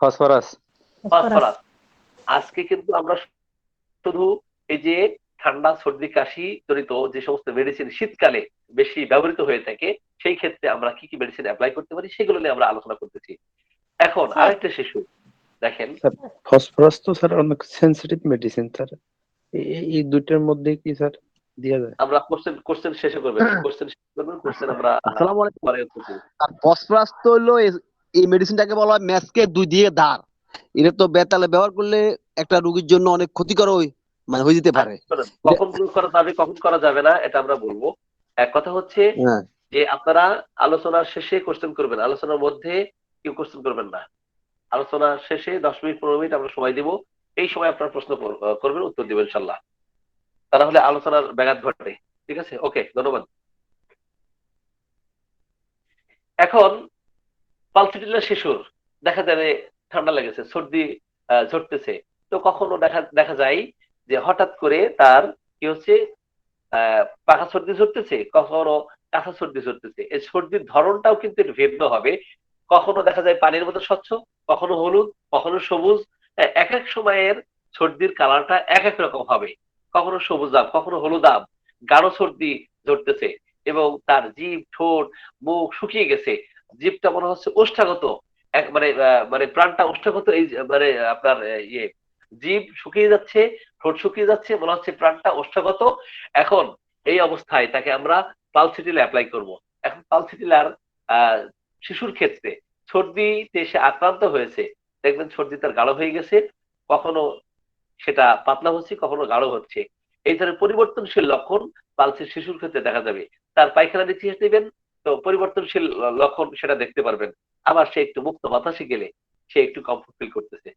Phosphorus. Phosphorus. Phosphorus. আজকে কিন্তু আমরা শুধু এই যে ঠান্ডা সর্দি কাশি জনিত যে সমস্ত মেডিসিন শীতকালে বেশি ব্যবহৃত হয়ে থাকে, সেই ক্ষেত্রে আমরা কি কি মেডিসিন অ্যাপ্লাই করতে পারি সেগুলো নিয়ে আমরা আলোচনা করতেছি। এখন স্যার আরেকটা শিশু দেখেন, স্যার ফসফরাস তো স্যার অনেক সেনসিটিভ মেডিসিন স্যার, এই দুইটার মধ্যে কি স্যার দেওয়া যায়? আমরা কোশ্চেন শেষে করবেন, কোশ্চেন আমরা আসসালামু আলাইকুম। পরে উত্তর দেব। আর ফসফরাস তো হলো এই মেডিসিনটাকে বলা হয় ম্যাচকে দুই দিয়ে ধার। এটা তো বেতালে ব্যবহার করলে একটা রোগীর জন্য অনেক ক্ষতিকর হয়ে যেতে পারে। শোনেন, কখন প্রয়োগ করা যাবে কখন করা যাবে না এটা আমরা বলবো। এক কথা হচ্ছে হ্যাঁ, যে আপনারা আলোচনার শেষে কোশ্চেন করবেন, আলোচনার মধ্যে কেউ কোশ্চেন করবেন না। আলোচনা শেষে 10 মিনিট 15 মিনিট আমরা সময় দিব, এই সময় আপনার প্রশ্ন করবেন, উত্তর দিবেন ইনশাল্লাহ। তা না হলে আলোচনার ব্যাঘাত ঘটে। ঠিক আছে, ওকে, ধন্যবাদ। এখন পালসিটিলা শিশুর দেখা যাবে ঠান্ডা লেগেছে, সর্দি ঝরতেছে, তো কখনো দেখা দেখা যায় যে হঠাৎ করে তার কি হচ্ছে, পাখা সর্দি ঝরতেছে, কখনো কাঁচা সর্দি ঝরতেছে। এই সর্দির ধরনটাও কিন্তু একটু ভিন্ন হবে। কখনো দেখা যায় পানির মতো স্বচ্ছ, কখনো হলুদ, কখনো সবুজ। এক এক সময়ের সর্দির কালারটা এক এক রকম হবে। কখনো সবুজাভ, কখনো হলুদাভ, গাঢ় সর্দি ধরতেছে এবং তার জিভ, ঠোঁট, মুখ শুকিয়ে গেছে। জিভটা মনে হচ্ছে ওষ্ঠাগত, এক মানে মানে প্রাণটা ওষ্ঠাগত, এই মানে আপনার ইয়ে জিভ শুকিয়ে যাচ্ছে, ঠোঁট শুকিয়ে যাচ্ছে, মনে হচ্ছে প্রাণটা ওষ্ঠাগত। এখন এই অবস্থায় তাকে আমরা পালসিটিলা অ্যাপ্লাই করব। এখন পালসিটিলার আহ শিশুর ক্ষেত্রে সর্দিতে সে আক্রান্ত হয়েছে, দেখবেন সর্দি তার গাঢ় হয়ে গেছে, কখনো সেটা পাতলা হচ্ছে, কখনো গাঢ় হচ্ছে। এই ধরনের পরিবর্তনশীল লক্ষণ পালসের শিশুর ক্ষেত্রে দেখা যাবে। তার পায়খানার ইতিহাস নেবেন, তো পরিবর্তনশীল লক্ষণ সেটা দেখতে পারবেন। আবার সে একটু মুক্ত বাতাসে গেলে সে একটু কমফোর্ট ফিল করতেছে,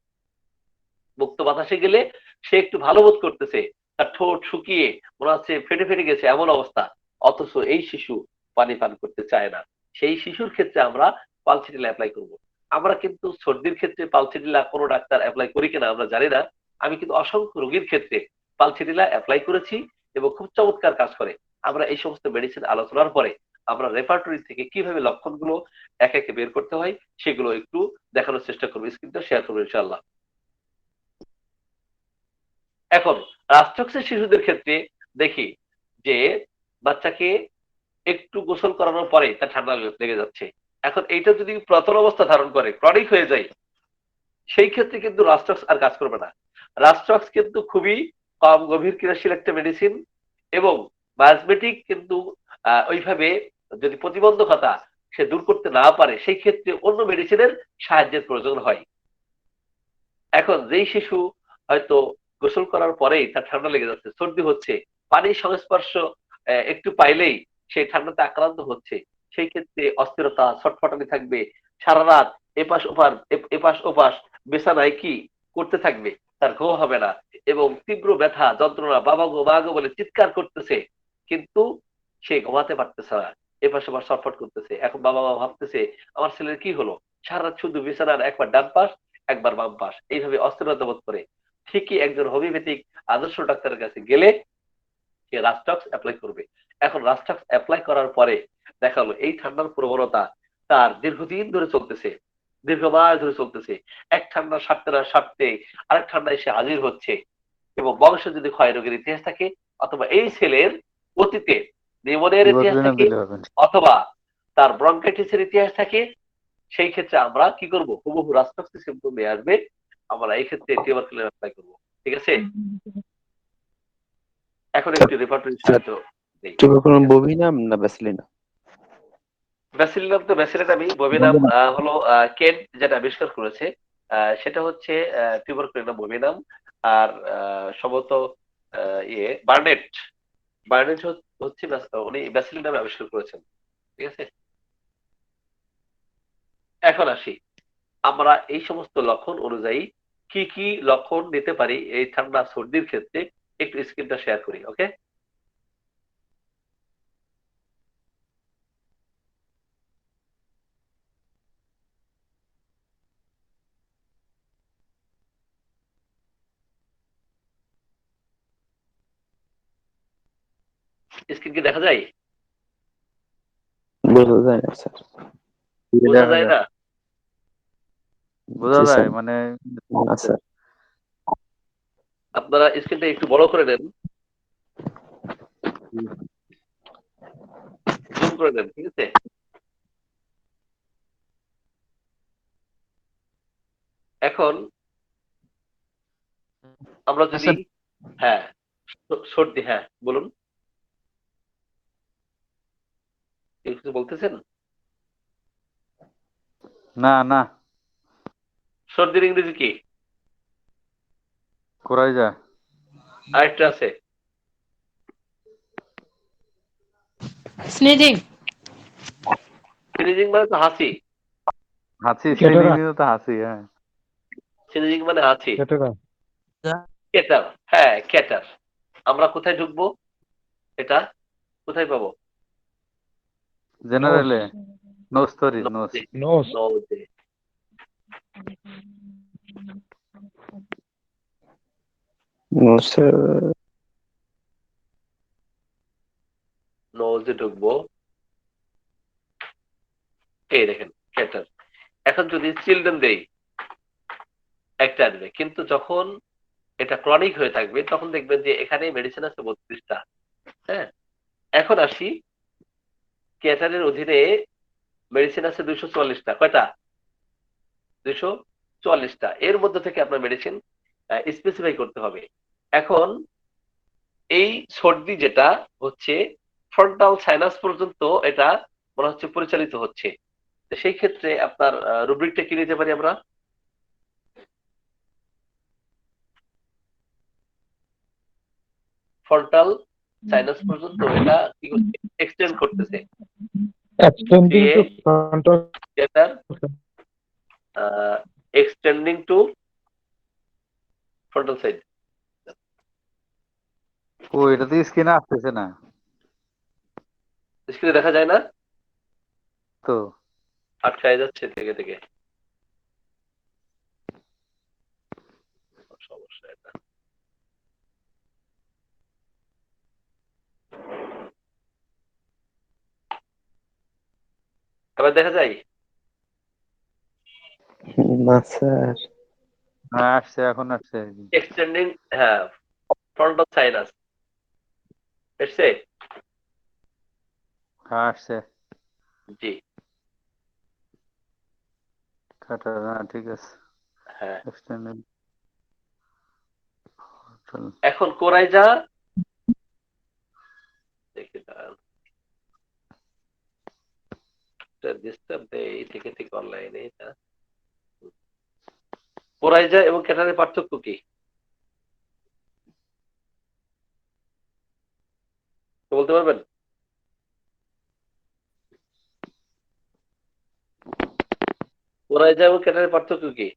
মুক্ত বাতাসে গেলে সে একটু ভালো বোধ করতেছে, তার ঠোঁট শুকিয়ে মনে হচ্ছে ফেটে ফেটে গেছে এমন অবস্থা, অথচ এই শিশু পানি পান করতে চায় না। সেই শিশুর ক্ষেত্রে আমরা পালসিটিলা অ্যাপ্লাই করব। আমরা কিন্তু সর্দির ক্ষেত্রে পালসিটিলা কোনো ডাক্তার অ্যাপ্লাই করি কিনা আমরা জানি না। আমি কিন্তু অসংখ্য রোগীর ক্ষেত্রে পালসিটিলা অ্যাপ্লাই করেছি এবং খুব চমৎকার কাজ করে। আমরা এই সমস্ত মেডিসিন আলোচনার পরে আমরা রেপার্টরি থেকে কিভাবে লক্ষণগুলো এক একে বের করতে হয় সেগুলো একটু দেখানোর চেষ্টা করবো, স্ক্রিনটা শেয়ার করবো ইনশাআল্লাহ। এখন রাষ্ট্রক্সের শিশুদের ক্ষেত্রে দেখি যে বাচ্চাকে একটু গোসল করানোর পরে তার ঠান্ডা লেগে যাচ্ছে। এখন এইটা যদি প্রথম অবস্থা ধারণ করে ক্রনিক হয়ে যায়, সেই ক্ষেত্রে কিন্তু রাস্টক্স আর কাজ করবে না। রাস্টক্স কিন্তু খুবই কম গভীর ক্রিয়াশীল একটা মেডিসিন এবং বায়োসমেটিক কিন্তু ওইভাবে যদি প্রতিবন্ধকতা সে দূর করতে না পারে সেই ক্ষেত্রে অন্য মেডিসিনের সাহায্যের প্রয়োজন হয়। এখন যেই শিশু হয়তো গোসল করার পরেই তার ঠান্ডা লেগে যাচ্ছে, সর্দি হচ্ছে, পানির সংস্পর্শ একটু পাইলেই সেই ঠান্ডাতে আক্রান্ত হচ্ছে, সেই ক্ষেত্রে অস্থিরতা, ছটফটানি থাকবে, সারা রাত এপাশ ওপাশ এপাশ ওপাশ বিছানায় কি করতে থাকবে, তার ঘুম হবে না এবং তীব্র ব্যথা যন্ত্রণা, বাবা গো মা গো বলে চিৎকার করতেছে, কিন্তু সে ঘুমাতে পারতেছে না, এপাশ ওপাশ ছটফট করতেছে। এখন বাবা মা ভাবতেছে আমার ছেলের কি হলো, সারা রাত শুধু বিছানার একবার ডান পাশ একবার বাম পাশ এইভাবে অস্থিরতা বোধ করে। ঠিকই একজন হোমিওপ্যাথিক আদর্শ ডাক্তারের কাছে গেলে সে রাস্টক্স অ্যাপ্লাই করবে। এখন রাস্টক্স অ্যাপ্লাই করার পরে দেখা হলো এই ঠান্ডার প্রবণতা তার দীর্ঘদিন ধরে চলতেছে, দীর্ঘ মাস ধরে চলতেছে। এক ঠান্ডা সারতে না সারতে আরেক ঠান্ডা এসে হাজির হচ্ছে এবং বংশ যদি ক্ষয় রোগের ইতিহাস থাকে অথবা এই ছেলের অতীতে নিউমোনিয়ার ইতিহাস বোটুলিনাম থাকে দিলে হবে না। অথবা তার ব্রঙ্কাইটিসের ইতিহাস থাকে, সেই ক্ষেত্রে আমরা কি করব, হুবহু রাস্টক্সের সিম্পটম নিয়ে আসবে, আমরা এই ক্ষেত্রে টিউবারকুলিন অ্যাপ্লাই করব। ঠিক আছে, এখন স্যার একটু রেপার্টরি স্যার সাহায্য নেই। টিউবারকুলোন বভিনাম না ব্যাসিলিনা? ব্যাসিলিনাম তো ব্যাসিলিনামই, বভিনাম হলো কেন্ট যেটা আবিষ্কার করেছে, সেটা হচ্ছে টিউবারকুলিনাম বভিনাম। আর সম্ভবত বার্নেট, বার্নেট হচ্ছে উনি ব্যাসিলিনাম আবিষ্কার করেছেন। ঠিক আছে, এখন আসি আমরা এই সমস্ত লক্ষণ অনুযায়ী কি কি লক্ষণ নিতে পারি এই ঠান্ডা সর্দির ক্ষেত্রে, একটু স্ক্রিনটা শেয়ার করি। ওকে, স্ক্রিন কি দেখা যায়? বোঝা যায় না স্যার। বোঝা দেখা যায় যায়। না? বোঝা জি যায় স্যার। মানে না স্যার। আপনারা স্ক্রিনটা একটু বড় করে নেন, জুম করে নেন, ঠিক আছে? এখন আমরা যদি হ্যাঁ সর্দি, হ্যাঁ বলুন, কিছু বলতেছেন? না না সর্দির ইংরেজি কি? করাই যায়। আরেকটা আছে, স্নেজিং। স্নিজিং মানে তো হাসি। হাসি, ক্যাটারা স্নিজিং তো হাসি, হ্যাঁ। স্নিজিং মানে হাসি। ক্যাটারা ক্যাটার, হ্যাঁ ক্যাটার। আমরা কোথায় ঢুকবো? এটা কোথায় পাবো? নোস জেনারেলে নোস তরি নোস। নদে, নোস নদে, নো স্যার। নদে ঢুকবো। এই দেখেন ক্যাটার। এখন যদি চিলড্রেন দেই, একটা আসবে, কিন্তু যখন এটা ক্রনিক হয়ে থাকবে তখন দেখবেন যে এখানে মেডিসিন আছে 32টা। হ্যাঁ, এখন আসি, ক্যাটারের অধীনে মেডিসিন আছে 244টা। কয়টা? 244টা। এর মধ্যে থেকে আপনার মেডিসিন স্পেসিফাই করতে হবে। এখন এই সর্দি যেটা হচ্ছে ফ্রন্টাল সাইনাস পর্যন্ত এটা মনে হচ্ছে পরিচালিত হচ্ছে। তো সেই ক্ষেত্রে আপনার রুব্রিকটা কি নিতে পারি আমরা? ফ্রন্টাল সাইনাস পর্যন্ত এটা কি করছে? এক্সটেন্ড করতেছে। এক্সটেন্ডিং টু ফ্রন্টাল ক্যাটার এক্সটেন্ডিং টু ফ্রন্টাল সাইড। ও, এটা তো স্ক্রিনে আসতেছে না স্ক্রিনে দেখা যায় না, তো। আটকায় যাচ্ছে থেকে থেকে। সমস্যা এটা। এবার দেখা যায়? না স্যার। হ্যাঁ আসছে, এখন আসছে। এক্সটেন্ডিং, হ্যাঁ, ফ্রন্টাল সাইনাস এসছে। হ্যাঁ আসছে। জি, কাটা, হ্যাঁ ঠিক আছে। হ্যাঁ। এক্সটেন্ডেড। এখন কোরাই যা, দেখি দাঁড়ান, ডিস্টার্ব দেয় এই থেকে থেকে অনলাইনে। এটা কোরাই যা এবং ক্যাটারের পার্থক্য কি বলতে পারবেন? কোরাই যা এবং ক্যাটারের পার্থক্য কি?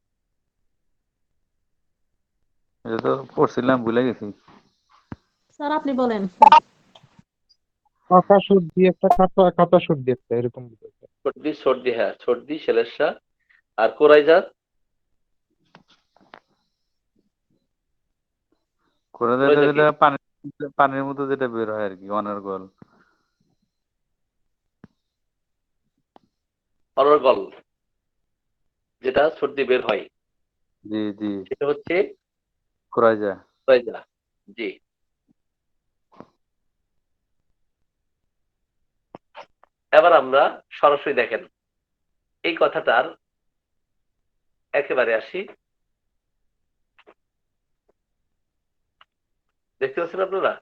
এটা তো পড়ছিলাম, ভুলে গেছি। স্যার আপনি বলেন। কাঁটা সর্দি একটা, কাঁটা সর্দি একটা, এরকম বুঝাচ্ছে। সর্দি, সর্দি, হ্যাঁ সর্দি, সেলেসা। আর কোরাই যা? করে কোরাই যেটা যা কি? যেটা পানির মতো যেটা বের হয় আর কি, অনর্গল। অনর্গল, যেটা সর্দি বের হয়, জি জি, সেটা হচ্ছে করা যায়। কোরাই যা। জি। এবার আমরা সরাসরি দেখেন এই কথাটার একেবারে আসি। দেখতে পাচ্ছেন আপনারা?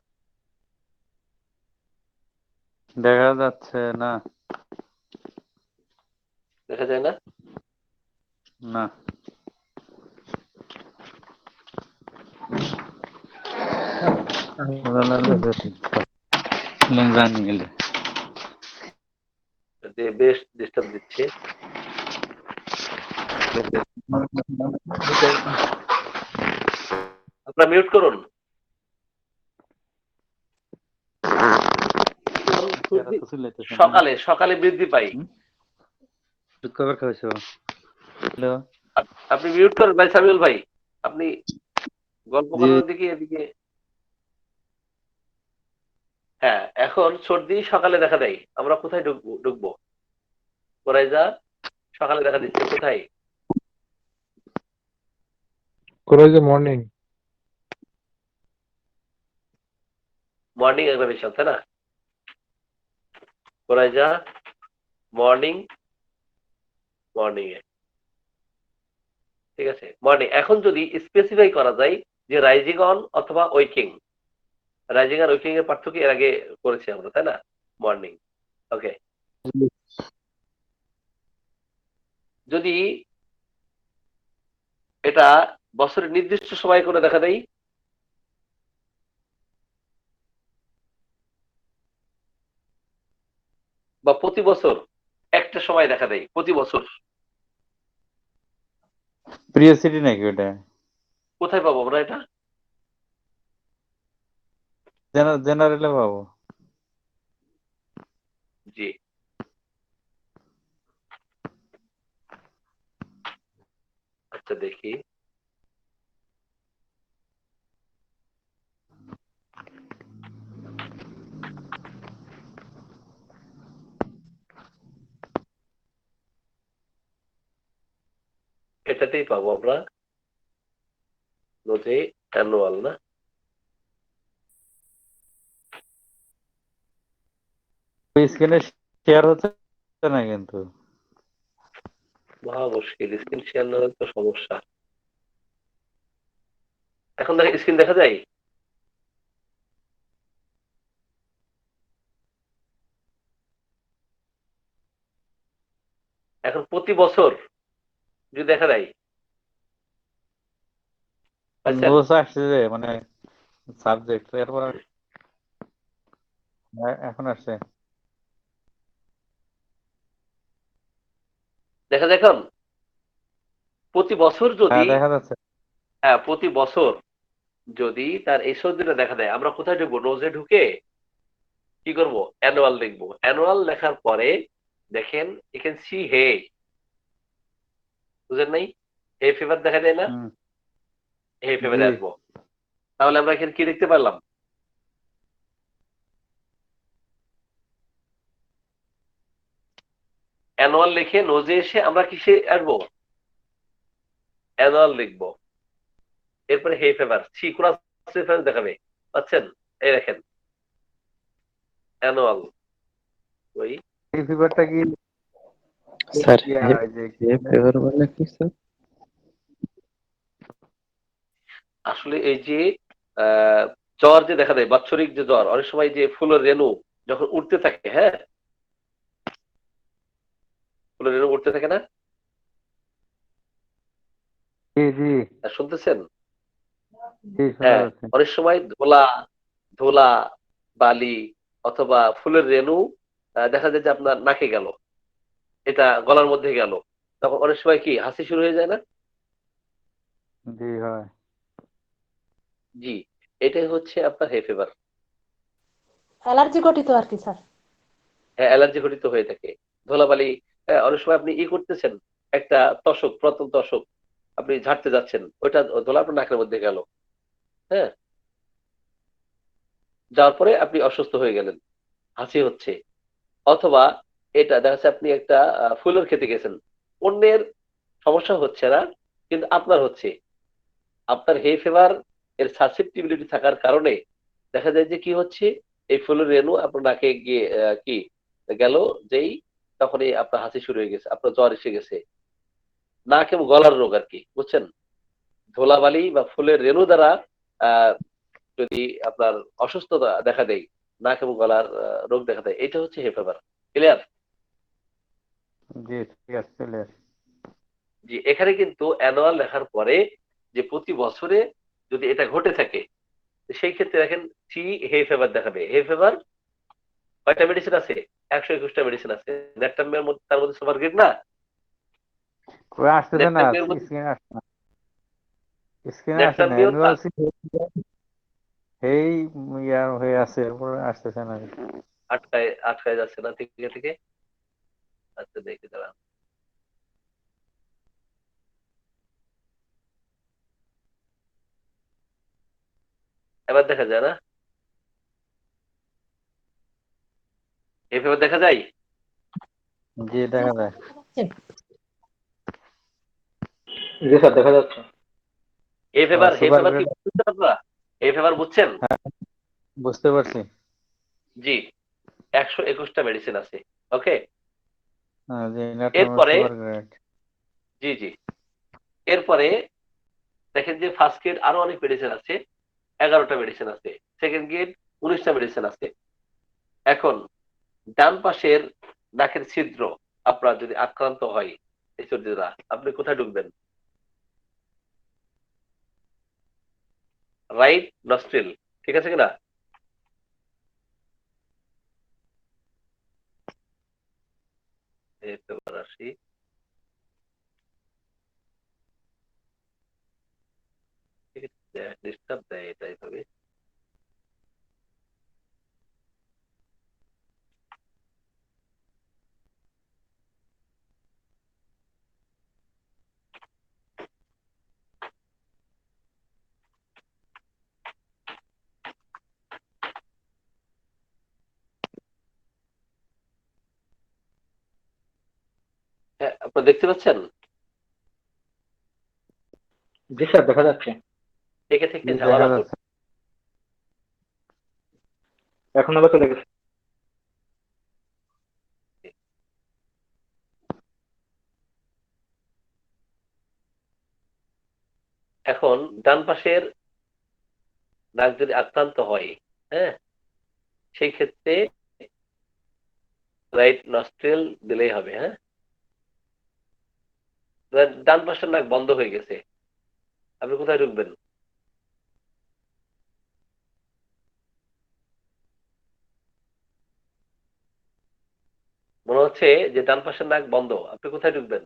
দেখা যাচ্ছে না। দেখা যায় না? না, জানি গেলে যে বেশ ডিস্টার্ব দিচ্ছে। আপনারা মিউট করুন। সকালে সকালে বৃদ্ধি পাই। কবার খাওয়াইছো? হ্যালো, আপনি মিউট করেন ভাই সামিউল ভাই। আপনি গল্প জি। করার দিকে এদিকে। হ্যাঁ, এখন সর্দি সকালে দেখা দেয়, আমরা কোথায় ঢুকবো? কোরাই যা সকালে দেখা দিচ্ছে কোথায়? Coryza morning. মর্নিং অ্যাগ্রাভেশন, তাই না? কোরাই যা মর্নিং, মর্নিং এ, ঠিক আছে, মর্নিং। এখন যদি স্পেসিফাই করা যায় যে রাইজিং অন অথবা ওয়েকিং, রাইজিং আর ওয়েকিং এর পার্থক্য এর আগে করেছি আমরা, তাই না? মর্নিং, ওকে। যদি এটা বছরের নির্দিষ্ট সময় করে দেখা দেয়, বা প্রতি বছর একটা সময় দেখা দেয়, প্রতি বছর, পিরিয়সিটি নাকি ওটা? কোথায় পাবো আমরা এটা? জেনারেলে পাবো। জি, আচ্ছা দেখি। এটাতেই পাবো আমরা, নোটে অ্যানুয়াল না? স্ক্রিনে শেয়ার হচ্ছে না কিন্তু। মহা মুশকিল, স্ক্রিন শেয়ার না হলে তো সমস্যা। এখন স্ক্রিন দেখা যায়? এখন প্রতি বছর যদি দেখা যায়, আচ্ছা নোটস আসছে যে মানে সাবজেক্ট, এরপর এখন আসছে। দেখা যায় এখন প্রতি বছর যদি, হ্যাঁ দেখা যাচ্ছে। হ্যাঁ প্রতি বছর যদি তার এই সর্দিটা দেখা দেয়, আমরা কোথায় ঢুকবো? নোজে ঢুকে কি করব? অ্যানুয়াল লিখবো। অ্যানুয়াল লেখার পরে দেখেন এখানে সি হে, বুঝেন নাই? হে ফেভার দেখা যায় না? হুম, হে ফেভারে জি আসবো। তাহলে আমরা এখানে কি দেখতে পারলাম? অ্যানুয়াল লিখে নোজে এসে আমরা কিসে আসবো? অ্যানুয়াল লিখবো। এরপরে হে ফেভার, সি ক্রস রেফারেন্স দেখাবে, পাচ্ছেন? এই দেখেন অ্যানুয়াল, ওই এই ফিভারটা কি স্যার ওই যে ফেভার মানে কি স্যার? আসলে এই যে আহ, জ্বর যে দেখা দেয়, বাৎসরিক যে জ্বর, অনেক সময় যে ফুলের রেণু যখন উঠতে থাকে, হ্যাঁ ফুলের রেণু উঠতে থাকে না? জি জি শুনতেছেন? জি শোনা হ্যাঁ, যাচ্ছে। অনেক সময় ধোলা, ধোলা বালি অথবা ফুলের রেণু দেখা যায় যে আপনার নাকে গেল, এটা গলার মধ্যে গেল, তখন অনেক সময় কি হাসি শুরু হয়ে যায় না? জি হয়। জি, এটাই হচ্ছে আপনার হে ফিভার। অ্যালার্জি গঠিত আর কি স্যার। হ্যাঁ, অ্যালার্জি ঘটিত হয়ে থাকে। ধুলাবালি, অনেক সময় আপনি করতেছেন, একটা তশক, প্রথম তশক আপনি ঝাড়তে যাচ্ছেন, ওইটা ধুলা আপনার নাকের মধ্যে গেল, হ্যাঁ, যাওয়ার পরে আপনি অসুস্থ হয়ে গেলেন, হাসি হচ্ছে। অথবা এটা দেখা যাচ্ছে আপনি একটা ফুলের খেতে গেছেন, অন্যের সমস্যা হচ্ছে না কিন্তু আপনার হচ্ছে, আপনার হে ফিভার এর সাসেপ্টিবিলিটি থাকার কারণে দেখা যায় যে কি হচ্ছে, এই ফুলের রেণু আপনার নাকে গিয়ে কি গেল, যেই তখনই আপনার হাসি শুরু হয়ে গেছে, আপনার জ্বর এসে গেছে। নাক এবং গলার রোগ আর কি, বুঝছেন? ধুলাবালি বা ফুলের রেণু দ্বারা আহ, যদি আপনার অসুস্থতা দেখা দেয়, নাক এবং গলার রোগ দেখা দেয়, এটা হচ্ছে হে ফিভার। ক্লিয়ার? জি ঠিক আছে চলে আসি। জি, এখানে কিন্তু অ্যানুয়াল লেখার পরে যে প্রতি বছরে যদি এটা ঘটে থাকে, সেই ক্ষেত্রে দেখেন সি হে ফিভার দেখাবে। হে ফিভার কয়টা মেডিসিন আছে? 121টা মেডিসিন আছে। ন্যাট্রামিয়ার মধ্যে, তার মধ্যে সুপার গ্রিড না? কই আসতেছে না, ন্যাট্রামিয়ার মধ্যে, স্ক্রিনে আসছে না, স্ক্রিনে আসে না, ন্যাট্রামিয়ার অ্যানুয়াল এই ইয়ার হয়ে আছে, এরপর আসতেছে না। আটকায় আটকায় যাচ্ছে না থেকে থেকে। আচ্ছা দেখি দাঁড়ান। এবার দেখা যায় না? হে ফিভার দেখা যায়? জি দেখা যায়। আচ্ছা, জি স্যার দেখা যাচ্ছে। এ ফেভার হে সুপার ফেভার কি গ্রেড বুঝছেন আপনারা? এ ফেভার বুঝছেন? বুঝতে পারছি। জি, 121টা মেডিসিন আছে। ওকে, যে ইনারটমের এরপরে সুপার গ্রেড। জি জি, এরপরে দেখেন যে ফার্স্ট গ্রেড আরো অনেক মেডিসিন আছে, 11টা মেডিসিন আছে। সেকেন্ড গ্রেড 19টা মেডিসিন আছে। এখন ডান পাশের নাকের ছিদ্র আপনার যদি আক্রান্ত হয় এই সর্দি দ্বারা, আপনি কোথায় ঢুকবেন? রাইট নস্ট্রিল, ঠিক আছে কিনা? এবার আসি, ডিস্টার্ব দেয় এটাই হবে। হ্যাঁ, আপনারা দেখতে পাচ্ছেন? জি স্যার, দেখা যাচ্ছে। থেকে থেকে দেখা ঝামেলা যাচ্ছে। করছে। এখন আবার চলে গেছে। এখন ডান পাশের নাক যদি আক্রান্ত হয়, হ্যাঁ, সেই ক্ষেত্রে রাইট নস্ট্রিল দিলেই হবে। হ্যাঁ, ডান পাশের নাক বন্ধ হয়ে গেছে, আপনি কোথায় ঢুকবেন? মনে হচ্ছে যে ডান পাশের নাক বন্ধ, আপনি কোথায় ঢুকবেন?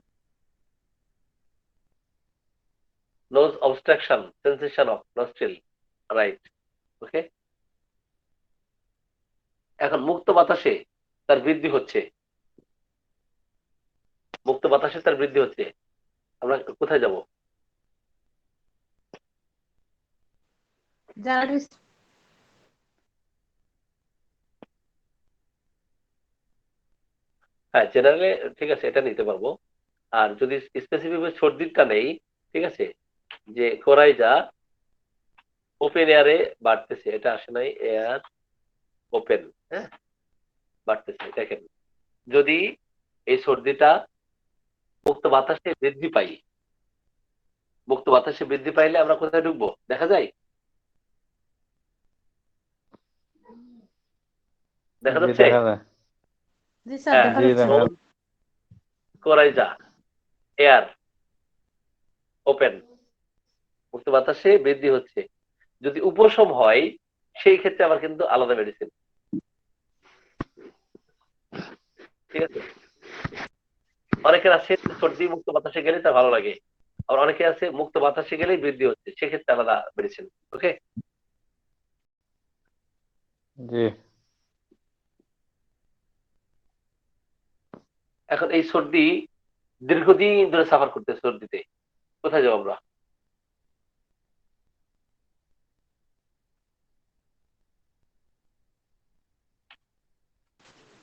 Nose obstruction, sensation of nostril, right. Okay, এখন মুক্ত বাতাসে তার বৃদ্ধি হচ্ছে, মুক্ত বাতাসে তার বৃদ্ধি হচ্ছে, আমরা কোথায় যাব? জার্নালিস্ট। হ্যাঁ, জেনারেলে ঠিক আছে, এটা নিতে পারবো। আর যদি স্পেসিফিক সর্দিটা নেই, ঠিক আছে, যে কোরাইজা ওপেন এয়ারে বাড়তেছে, এটা আসে নাই, এয়ার ওপেন, হ্যাঁ, বাড়তেছে। দেখেন, যদি এই সর্দিটা মুক্ত বাতাসে বৃদ্ধি পাই, মুক্ত বাতাসে বৃদ্ধি পাইলে আমরা কোথায় ঢুকবো দেখা যায়? দেখা জি যাচ্ছে? দেখা যায়। জি স্যার, হ্যাঁ, দেখা জি যাচ্ছে। দেখা যায়। কোরাইজা এয়ার ওপেন, মুক্ত বাতাসে বৃদ্ধি হচ্ছে। যদি উপশম হয় সেই ক্ষেত্রে আবার কিন্তু আলাদা মেডিসিন, ঠিক আছে? অনেকের আছে সর্দি মুক্ত বাতাসে গেলে তা ভালো লাগে, আবার অনেকে আছে মুক্ত বাতাসে গেলেই বৃদ্ধি হচ্ছে, সেক্ষেত্রে আলাদা মেডিসিন। ওকে, জি এখন এই সর্দি দীর্ঘদিন ধরে সাফার করতে, সর্দিতে কোথায় যাবো আমরা?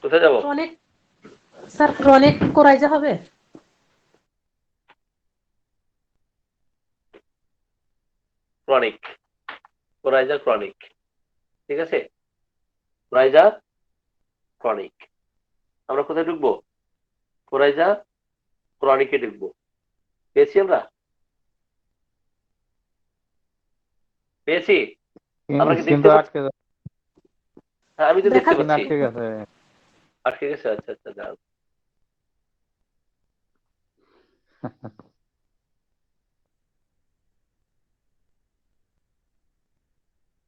কোথায় যাবো? ক্রনিক, স্যার ক্রনিক কোরাইজা হবে। ক্রনিক, কোরাইজা ক্রনিক, ঠিক আছে, কোরাইজা ক্রনিক। আমরা কোথায় ঢুকবো? কোরাইজা ক্রনিকে ঢুকবো। পেয়েছি আমরা? পেয়েছি? আমরা কি কিন্তু দেখতে পাচ্ছি? আটকে যাচ্ছে। হ্যাঁ, আমি তো দেখতে দেখা পাচ্ছি। আটকে গেছে। আটকে গেছে, আচ্ছা আচ্ছা, দাঁড়ান।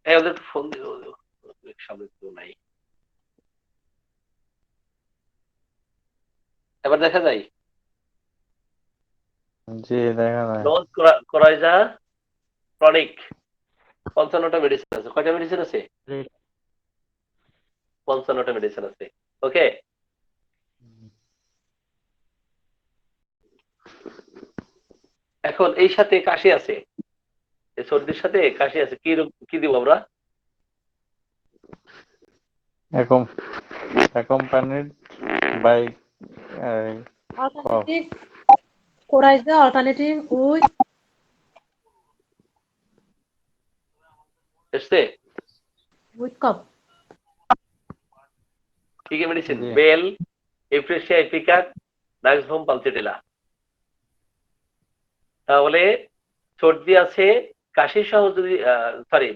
এই ওদের একটু ফোন দিও, সামনে কেউ নাই। এবার দেখা যায়? জি দেখা যায়। নোজ কোরাইজা ক্রনিক 55টা মেডিসিন আছে। কয়টা মেডিসিন আছে? 55টা মেডিসিন আছে। ওকে, এখন এই সাথে কাশি আছে, এই সর্দির সাথে কাশি আছে, কি দিব আমরা? accompanied by cough. Alternative coryza, alternative with এসছে? With cough. কি কি মেডিসিন? জি। Bell, euphrasia, ipecac, nux vom, pulsatilla. তাহলে সর্দি আছে, কাশি সহ যদি সরি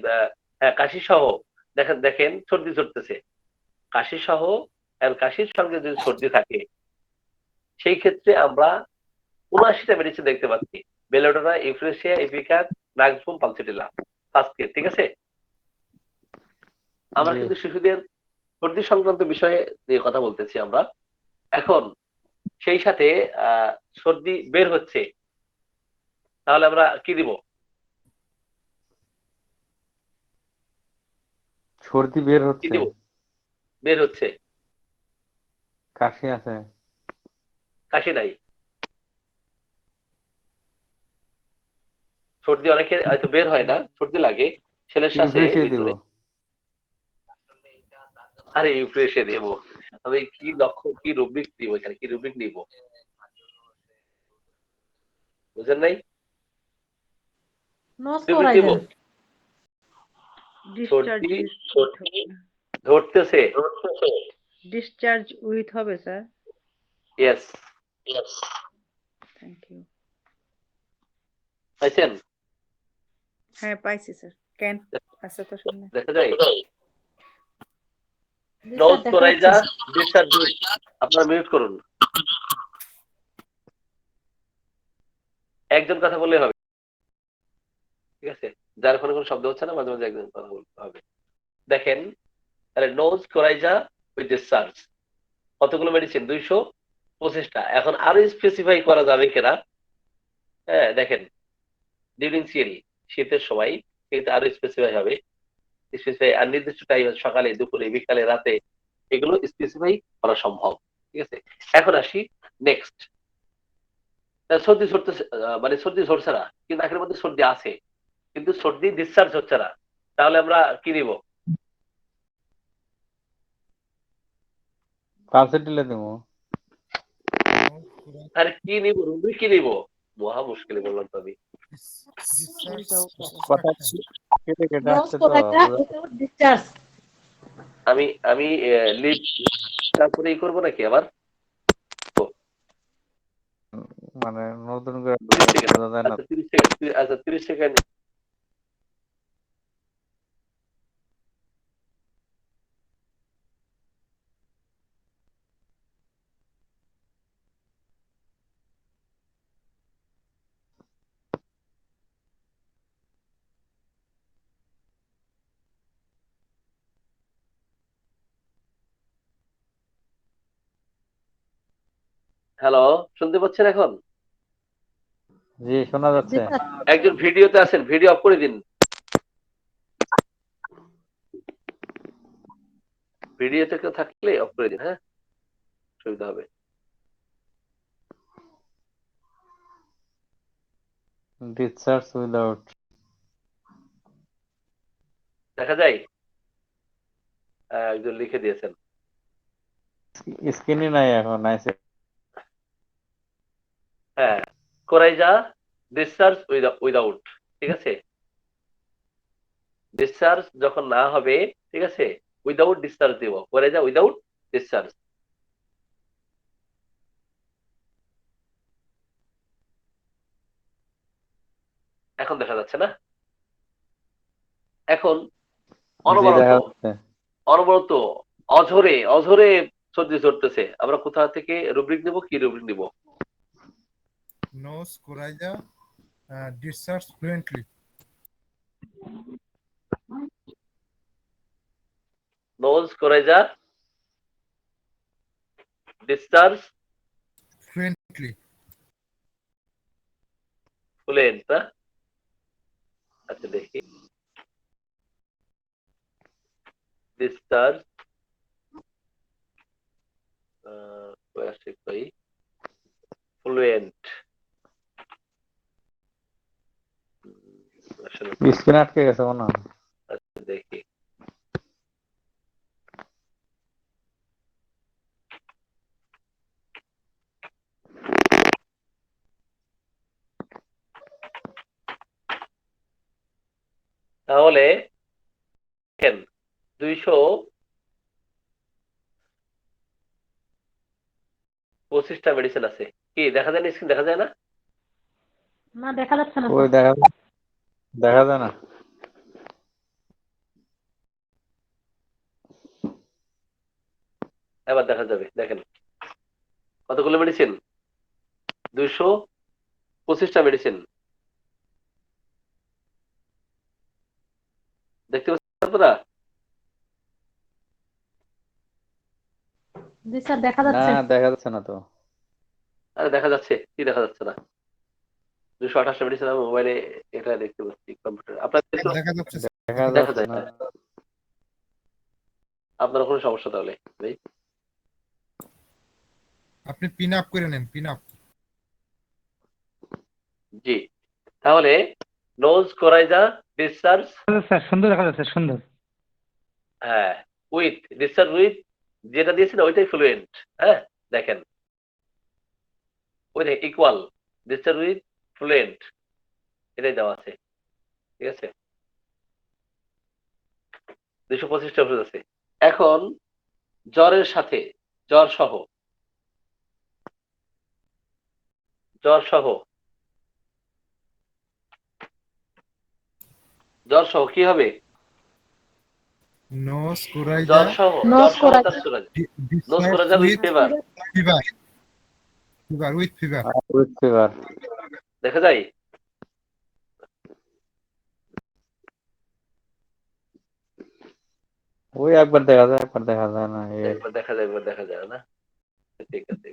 কাশি সহ দেখেন দেখেন সর্দি ধরতেছে, কাশি সহ আর কাশির সঙ্গে যদি সর্দি থাকে সেই ক্ষেত্রে আমরা ৭৯টা মেডিসিন দেখতে পাচ্ছি। Belladonna, euphrasia, ipecac, nux vom, pulsatilla. আজকে ঠিক আছে, আমরা জি। কিন্তু শিশুদের সর্দি সংক্রান্ত বিষয়ে নিয়ে কথা বলতেছি আমরা। এখন সেই সাথে সর্দি বের হচ্ছে, তাহলে আমরা কি দিব? সর্দি বের কি হচ্ছে, দিব? বের হচ্ছে, কাশি আছে, কাশি নাই। সর্দি অনেকের হয়তো বের হয় না, সর্দি লাগে, ছেলের শ্বাসে ইউফ্রেশিয়া দিব। ভিতরে। আরে ইউফ্রেশে দেবো, আমি কি লক্ষ্য কি রুব্রিক দিব, এখানে কি রুব্রিক নিব, বুঝেন নাই? নোজ রুব্রিক দিব। কোরাইজা। ডিসচার্জ সর্দি উইথ সর্দি ধরতেছে, ডিসচার্জ উইথ হবে স্যার। Yes, thank you. পাইছেন? হ্যাঁ পাইছি স্যার, ক্যান আছে তো সামনে। দেখা যায় জি নোজ স্যার, দেখা কোরাইজা, যাচ্ছে। ডিসচার্জ। আপনারা মিউট করুন, একজন কথা বললে হবে, ঠিক আছে? যার ফোনে কোনো শব্দ হচ্ছে না, মাঝে মাঝে একজন কথা বলতে হবে। দেখেন, তাহলে নোজ কোরাইজা উইথ ডিসচার্জ কতগুলো মেডিসিন? 225টা। এখন আরো স্পেসিফাই করা যাবে কিনা? হ্যাঁ দেখেন, ডিউরিং সিএল, শীতের সময় কিন্তু আরো স্পেসিফাই হবে, স্পেসিফাই আর নির্দিষ্ট টাইম, সকালে, দুপুরে, বিকালে, রাতে, এগুলো স্পেসিফাই করা সম্ভব। ঠিক আছে, এখন আসি নেক্সট। সর্দি ধরতেছে, মানে সর্দি ধরছে না কিন্তু নাকের মধ্যে সর্দি আছে, কিন্তু সর্দি ডিসচার্জ হচ্ছে না, তাহলে আমরা কি নিব? পালসিটিলা দিব। আরে কি নিব, রুবি কি নিব? মহা মুশকিলে বললাম তো আমি। কথা কেটে কেটে নোজ আসছে তো, কোরাইজা উইথআউট ডিসচার্জ। আমি আমি লিভ তারপরে ই করবো নাকি আবার? মানে নতুন করে 30 সেকেন্ড, বোঝা যায় না। আচ্ছা 30 সেকেন্ড, আচ্ছা 30 সেকেন্ড। হ্যালো, শুনতে পাচ্ছেন এখন? জি, শোনা জি যাচ্ছে। স্যার। একজন ভিডিওতে আছেন, ভিডিও অফ করে দিন, ভিডিওতে কেউ থাকলে অফ করে দিন, হ্যাঁ সুবিধা হবে। Discharge without. দেখা যায়? একজন লিখে দিয়েছেন। স্কিনই নাই এখন, নাইছে। হ্যাঁ, কোরাইজা ডিসচার্জ উইদাউট, ঠিক আছে? ডিসচার্জ যখন না হবে, ঠিক আছে, উইদাউট ডিসচার্জ দিব, কোরাইজা উইদাউট ডিসচার্জ। এখন দেখা যাচ্ছে না? এখন জি, অনবরত দেখা যাচ্ছে। অনবরত অঝরে অঝরে সর্দি ধরতেছে, আমরা কোথা থেকে রুব্রিক নিব, কি রুব্রিক নিব? Nose coryza discharge fluently. Nose coryza discharge Fluently. ফুলেন না? আচ্ছা দেখি, ডিসচার্জ ফ্লুয়েন্ট, আসলে স্কিন আটকে গেছে মনে হয়। আচ্ছা দেখি, তাহলে দেখেন 225টা মেডিসিন আছে। কি দেখা যায় না? স্ক্রিন দেখা যায় না? না দেখা যাচ্ছে না ওই স্যার। দেখা যায় না। এবার দেখা যাবে। দেখেন কতগুলো মেডিসিন? 225টা মেডিসিন দেখতে পাচ্ছেন আপনারা? জি স্যার দেখা না যাচ্ছে। দেখা যাচ্ছে না তো। আরে দেখা যাচ্ছে, কি দেখা যাচ্ছে না? 228টা মেডিসিন আমি মোবাইলে এটা দেখতে পাচ্ছি, কম্পিউটার আপনার দেখতে দেখা যাচ্ছে স্যার। দেখা দেখা যাচ্ছে যায় না। না। আপনার কোনো সমস্যা তাহলে ভাই? আপনি পিন আপ করে নেন, পিন আপ। জি, তাহলে নোজ কোরাইজা ডিসচার্জ, স্যার সুন্দর দেখা যাচ্ছে, সুন্দর। হ্যাঁ, উইথ ডিসচার্জ উইথ যেটা দিয়েছেন ওইটাই ফ্লুয়েন্ট। হ্যাঁ, দেখেন ওই ইকুয়াল ডিসচার্জ উইথ ফ্লুয়েন্ট এটাই দেওয়া আছে। ঠিক আছে, 225টা ওষুধ আছে। এখন জ্বরের সাথে জ্বর সহ জ্বর সহ জ্বর সহ কি হবে? নোজ কোরাইজা জ্বর সহ nose coryza nose discharge coryza with with fever fever, fever with fever. With fever. দেখা যায়? ওই একবার দেখা যায়, একবার দেখা যায় না। একবার দেখা যায়, একবার দেখা যায় না। ঠিক আছে,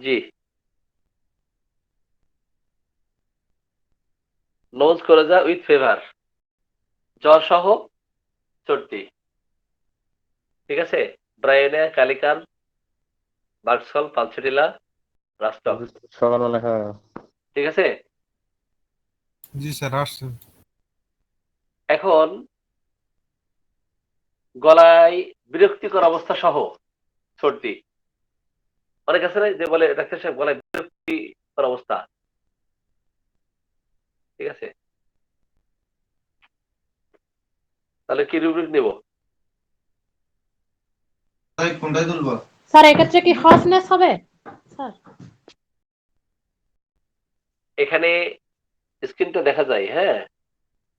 জি, নোজ কোরাইজা উইথ ফিভার, জ্বর সহ সর্দি। ঠিক আছে, ব্রায়োনিয়া কালিকান বার্কসল পালসেটিলা রাস্টক। সকালবেলা লেখা। ঠিক আছে, জি স্যার আসছে। এখন গলায় বিরক্তিকর অবস্থা সহ সর্দি। অনেক আছে না যে বলে ডাক্তার সাহেব গলায় বিরক্তিকর অবস্থা। ঠিক আছে, তাহলে কি রুব্রিক নেব? কোনটাই তুলবো? স্যার এক্ষেত্রে কি হসনেস হবে স্যার? এখানে স্ক্রিনটা দেখা যায়। হ্যাঁ,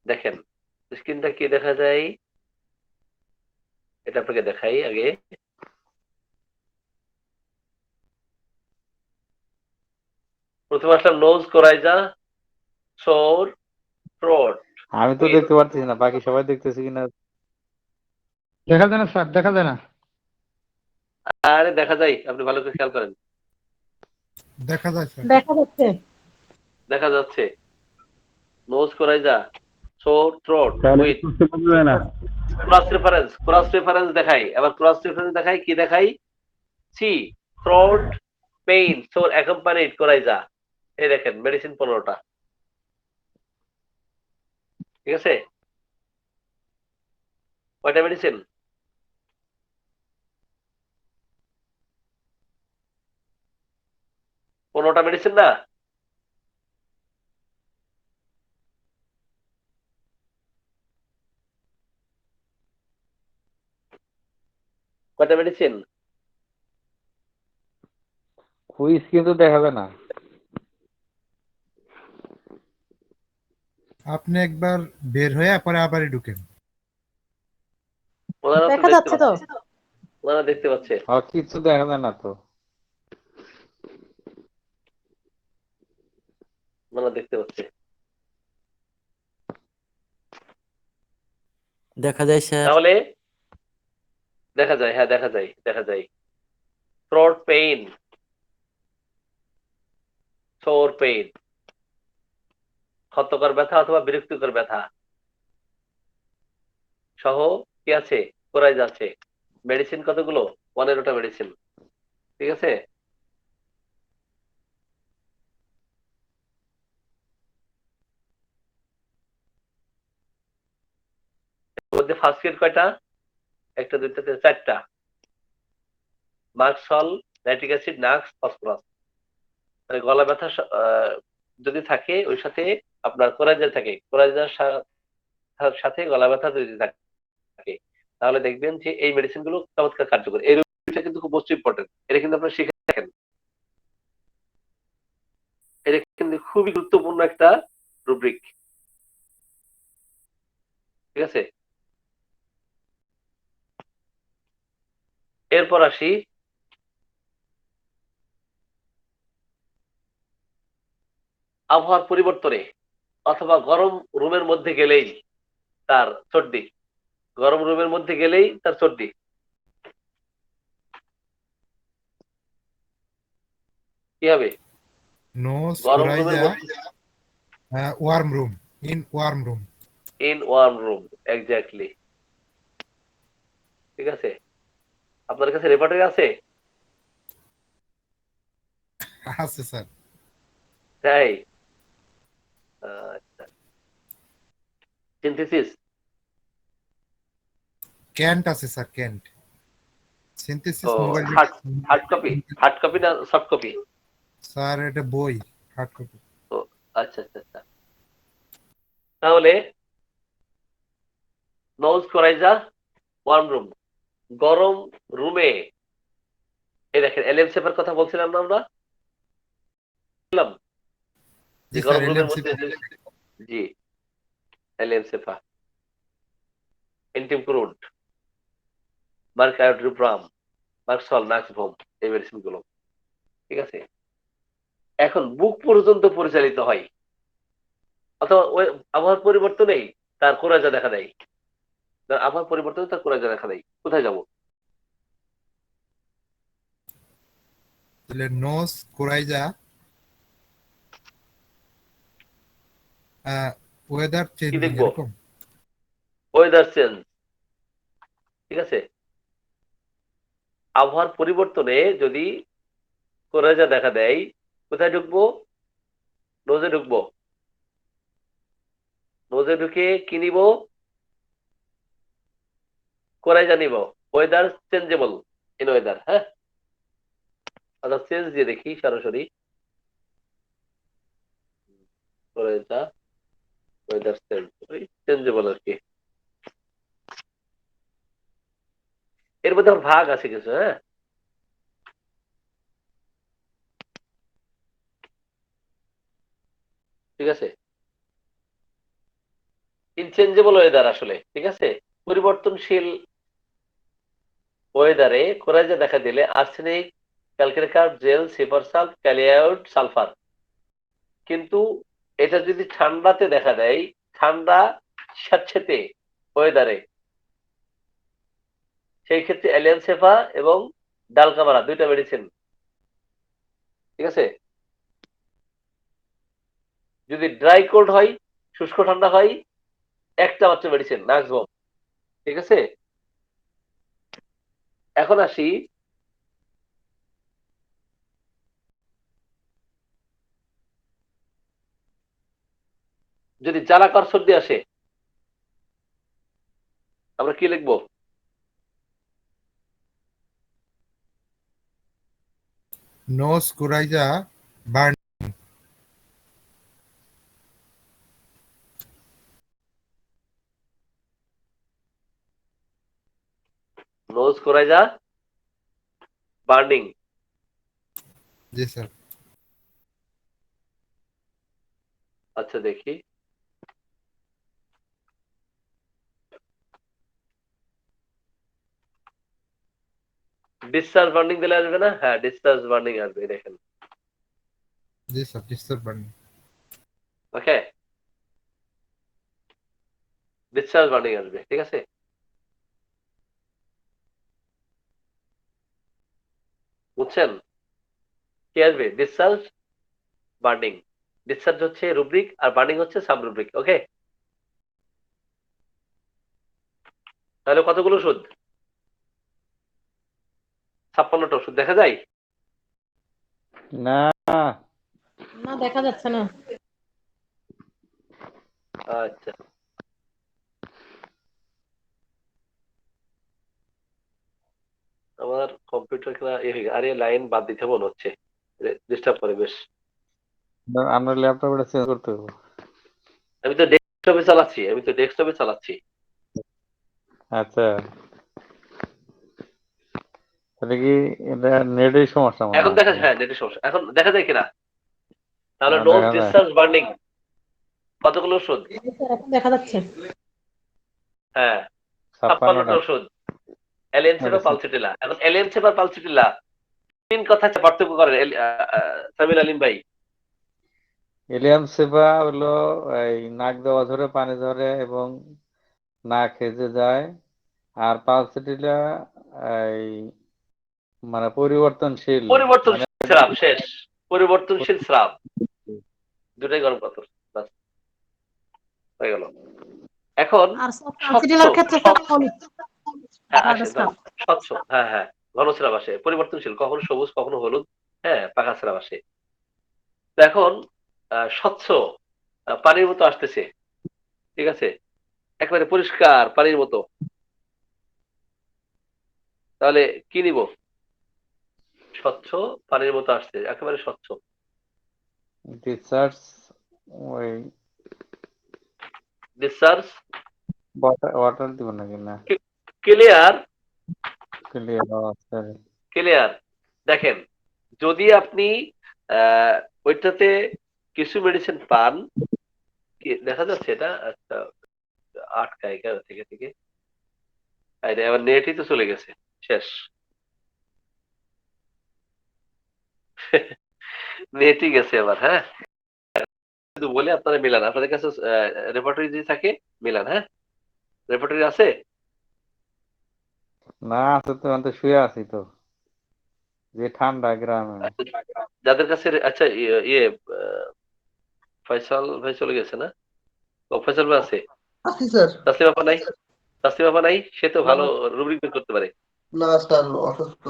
দেখেন স্ক্রিনটা কি দেখা যায়, এটা আপনাকে দেখাই আগে। প্রথমে আসলাম নোজ কোরাইজা সোর থ্রোট। আমি তো দেখতে পারতেছি না, বাকি সবাই দেখতেছি কিনা। দেখা যায় না স্যার, দেখা যায় না। আরে দেখা যায়, আপনি ভালো করে খেয়াল করেন। দেখা যায় স্যার। দেখা যাচ্ছে। দেখা যাচ্ছে nose coryza sore throat with cross reference দেখাই। আবার ক্রস রেফারেন্স দেখাই, কি দেখাই? See throat pain sore accompanied coryza. এই দেখেন মেডিসিন 15টা। ঠিক আছে, কয়টা মেডিসিন? পনেরোটা মেডিসিন না? কয়টা মেডিসিন? কুইজ কিন্তু দেখা যায় না। আপনি একবার বের হয়ে পরে আবারই ঢুকেন। ওনারা তো দেখা দেখতে যাচ্ছে তো। পাচ্ছে, ওনারা দেখতে পাচ্ছে। কিছু দেখা যায় না তো। ওনারা দেখতে পাচ্ছে। দেখা যায় স্যার। তাহলে দেখা যায়, হ্যাঁ দেখা যায়, দেখা যায়। থ্রোট পেইন সোর পেইন, ক্ষতকর ব্যথা অথবা বিরক্তিকর ব্যথা সহ কি আছে? কোরাইজ আছে। মেডিসিন কতগুলো? 15টা মেডিসিন। ঠিক আছে, এর মধ্যে ফার্স্ট এড কয়টা? একটা, দুইটা, তিনটা, 4টা। Merc sol, lactic acid, নাক্স, phosphorus. মানে গলা ব্যথা যদি থাকে ওই সাথে আপনার কোরাইজা থাকে, কোরাইজার সাথে গলা ব্যথা যদি থাকে, তাহলে দেখবেন যে এই মেডিসিন গুলো চমৎকার কার্যকর। এই রুটিনটা কিন্তু খুব মোস্ট ইম্পর্টেন্ট, এটা কিন্তু আপনারা শিখে থাকেন। এটা কিন্তু খুবই গুরুত্বপূর্ণ একটা রুব্রিক, ঠিক আছে? এরপর আসি আবহাওয়ার পরিবর্তনে অথবা গরম রুমের মধ্যে গেলেই তার সর্দি, গরম রুমের মধ্যে গেলেই তার সর্দি। কি হবে? Nose, গরম রুমের coryza, মধ্যে, warm room. In warm room. In warm room, exactly, ঠিক আছে? আপনার কাছে রেপার্টরি আছে? আছে স্যার। তাই? আচ্ছা, সিনথেসিস, ক্যান্ট আছে স্যার, ক্যান্ট। সিনথেসিস ও mobile hard copy, hard copy না সফট কপি? স্যার, এটা বই, হার্ড কপি। ও আচ্ছা আচ্ছা আচ্ছা। তাহলে নোজ কোরাইজা, ওয়ার্ম রুম, গরম রুমে, এই দেখেন এলএম সেফার কথা বলছিলাম না আমরা, বললাম যে জি স্যার, গরম রুমের এলএমসি। মধ্যে জি এলএম সেফা, এন্টিমক্রুড, মার্কায়োড্রিব্রাম, মার্কসল, নাক্সভোম, এই মেডিসিন গুলো, ঠিক আছে? এখন বুক পর্যন্ত পরিচালিত হয়, অথবা ওই আবহাওয়ার পরিবর্তনেই তার কোরাইজা দেখা দেয়, আবহাওয়ার পরিবর্তনে তার কোরাইজা দেখা দেয়। কোথায় যাব? তাহলে নোজ, কোরাইজা, ওয়েদার কি চেঞ্জিং দেখবো? এরকম। ওয়েদার চেঞ্জ, ঠিক আছে? আবহাওয়ার পরিবর্তনে যদি কোরাইজা দেখা দেয়, কোথায় ঢুকবো? নোজে ঢুকবো। নোজে ঢুকে কি নিব? কোরাইজা নিব। ওয়েদার চেঞ্জেবল ইন ওয়েদার, হ্যাঁ, অর্থাৎ চেঞ্জ দিয়ে দেখি সরাসরি। কোরাইজা, ওয়েদার চেঞ্জ, ওই চেঞ্জেবল আর কি। এর মধ্যে আবার ভাগ আছে কিছু, হ্যাঁ, ঠিক আছে? ইনচেঞ্জেবল ওয়েদার আসলে, ঠিক আছে? পরিবর্তনশীল ওয়েদারে কোরাইজা দেখা দিলে আর্সেনিক, ক্যালকের জেল, সিপার সাল্ট, ক্যালিয়াইড, সালফার। কিন্তু এটা যদি ঠান্ডাতে দেখা দেয়, ঠান্ডা স্যাঁতসেঁতে ওয়েদারে, সেই ক্ষেত্রে অ্যালিয়ানসেফা এবং ডালকামারা, দুইটা মেডিসিন, ঠিক আছে? যদি ড্রাই কোল্ড হয়, শুষ্ক ঠান্ডা হয়, একটা মাত্র মেডিসিন, নাক্সভোম, ঠিক আছে? এখন আসি যদি জ্বালাকর সর্দি আসে, আমরা কি লিখবো? Nose, coryza, burn. Nose coryza, burning. জি স্যার। আচ্ছা দেখি, ডিসচার্জ বার্নিং দিলে আসবে না? হ্যাঁ, ডিসচার্জ বার্নিং আসবে, দেখেন। জি স্যার, ডিস্টার্ব বার্ন। ওকে, ডিসচার্জ বার্নিং আসবে, ঠিক আছে? বুঝছেন? কি আসবে? Discharge, burning. ডিসচার্জ হচ্ছে রুব্রিক আর বার্নিং হচ্ছে সাব রুব্রিক। ওকে, তাহলে কতগুলো ওষুধ? 56টা ওষুধ দেখা যায়? না, না দেখা যাচ্ছে না। আচ্ছা, আমার কম্পিউটার খেলা আরে লাইন বাদ দিতে মনে হচ্ছে, ডিস্টার্ব করে বেশ। আমরা ল্যাপটপটা চেঞ্জ করতে হবে। আমি তো ডেস্কটপে চালাচ্ছি। আচ্ছা, তাহলে কি এটা নেটের সমস্যা মনে এখন হয়? দেখা যায়, হ্যাঁ নেটের সমস্যা, এখন দেখা যায় কিনা? তাহলে হ্যাঁ, নোজ দেখা যায়। ডিসচার্জ বার্নিং কতগুলো ওষুধ? স্যার এখন দেখা যাচ্ছে। হ্যাঁ, 56টা 56টা ওষুধ। এলিয়েনসেপা মেডিসিন। পালসিটিলা। এখন এলিয়েনসেপা পালসিটিলা তিন কথা পার্থক্য করেন সামিল আলিম ভাই। এলিয়াম সেবা হলো এই নাক দেওয়া ধরে পানি ধরে এবং নাক হেজে যায়, আর পালসিটিলা এই মানে পরিবর্তনশীল, মানে পরিবর্তনশীল স্রাব শেষ। পরিবর্তনশীল স্রাব, দুটাই গরম পাথর। বাস, হয়ে গেল। এখন আর স্বচ্ছ, পালসিটিলার ক্ষেত্রে স্যার হলুদ হ্যাঁ গাঢ় আসে স্রাব। স্বচ্ছ, হ্যাঁ হ্যাঁ, ঘন স্রাব আসে, পরিবর্তনশীল, কখনো সবুজ কখনো হলুদ, হ্যাঁ পাকা স্রাব আসে। তো এখন স্বচ্ছ পানির মতো আসতেছে, ঠিক আছে, একেবারে পরিষ্কার পানির মতো। তাহলে কি নিব? স্বচ্ছ পানির মতো আসছে, একেবারে স্বচ্ছ। ডিসচার্জ ওই ডিসচার্জ ওয়াটার দিব নাকি না? ক্লিয়ার। ক্লিয়ার। ক্লিয়ার। দেখেন, যদি আপনি ওইটাতে কিছু মেডিসিন পান, কি দেখা যাচ্ছে এটা একটা আটকায় কেন থেকে থেকে, আরে আবার নেটই তো চলে গেছে, শেষ। নেটই গেছে আবার, হ্যাঁ। শুধু বলে আপনারা মিলান, আপনাদের কাছে রেপার্টরি যদি থাকে মিলান, হ্যাঁ। রেপার্টরি আছে? না আছে তো, আমি তো শুয়ে আছি তো, যে ঠান্ডা গ্রামে। যাদের কাছে আচ্ছা ইয়ে ফয়সাল ভাই চলে গেছে না? ও ফয়সাল ভাই আছে। আছি স্যার। তাসলিম আপা নাই? তাসলিম আপা নাই, সে তো ভালো রুব্রিক বের করতে পারে। না স্যার অসুস্থ,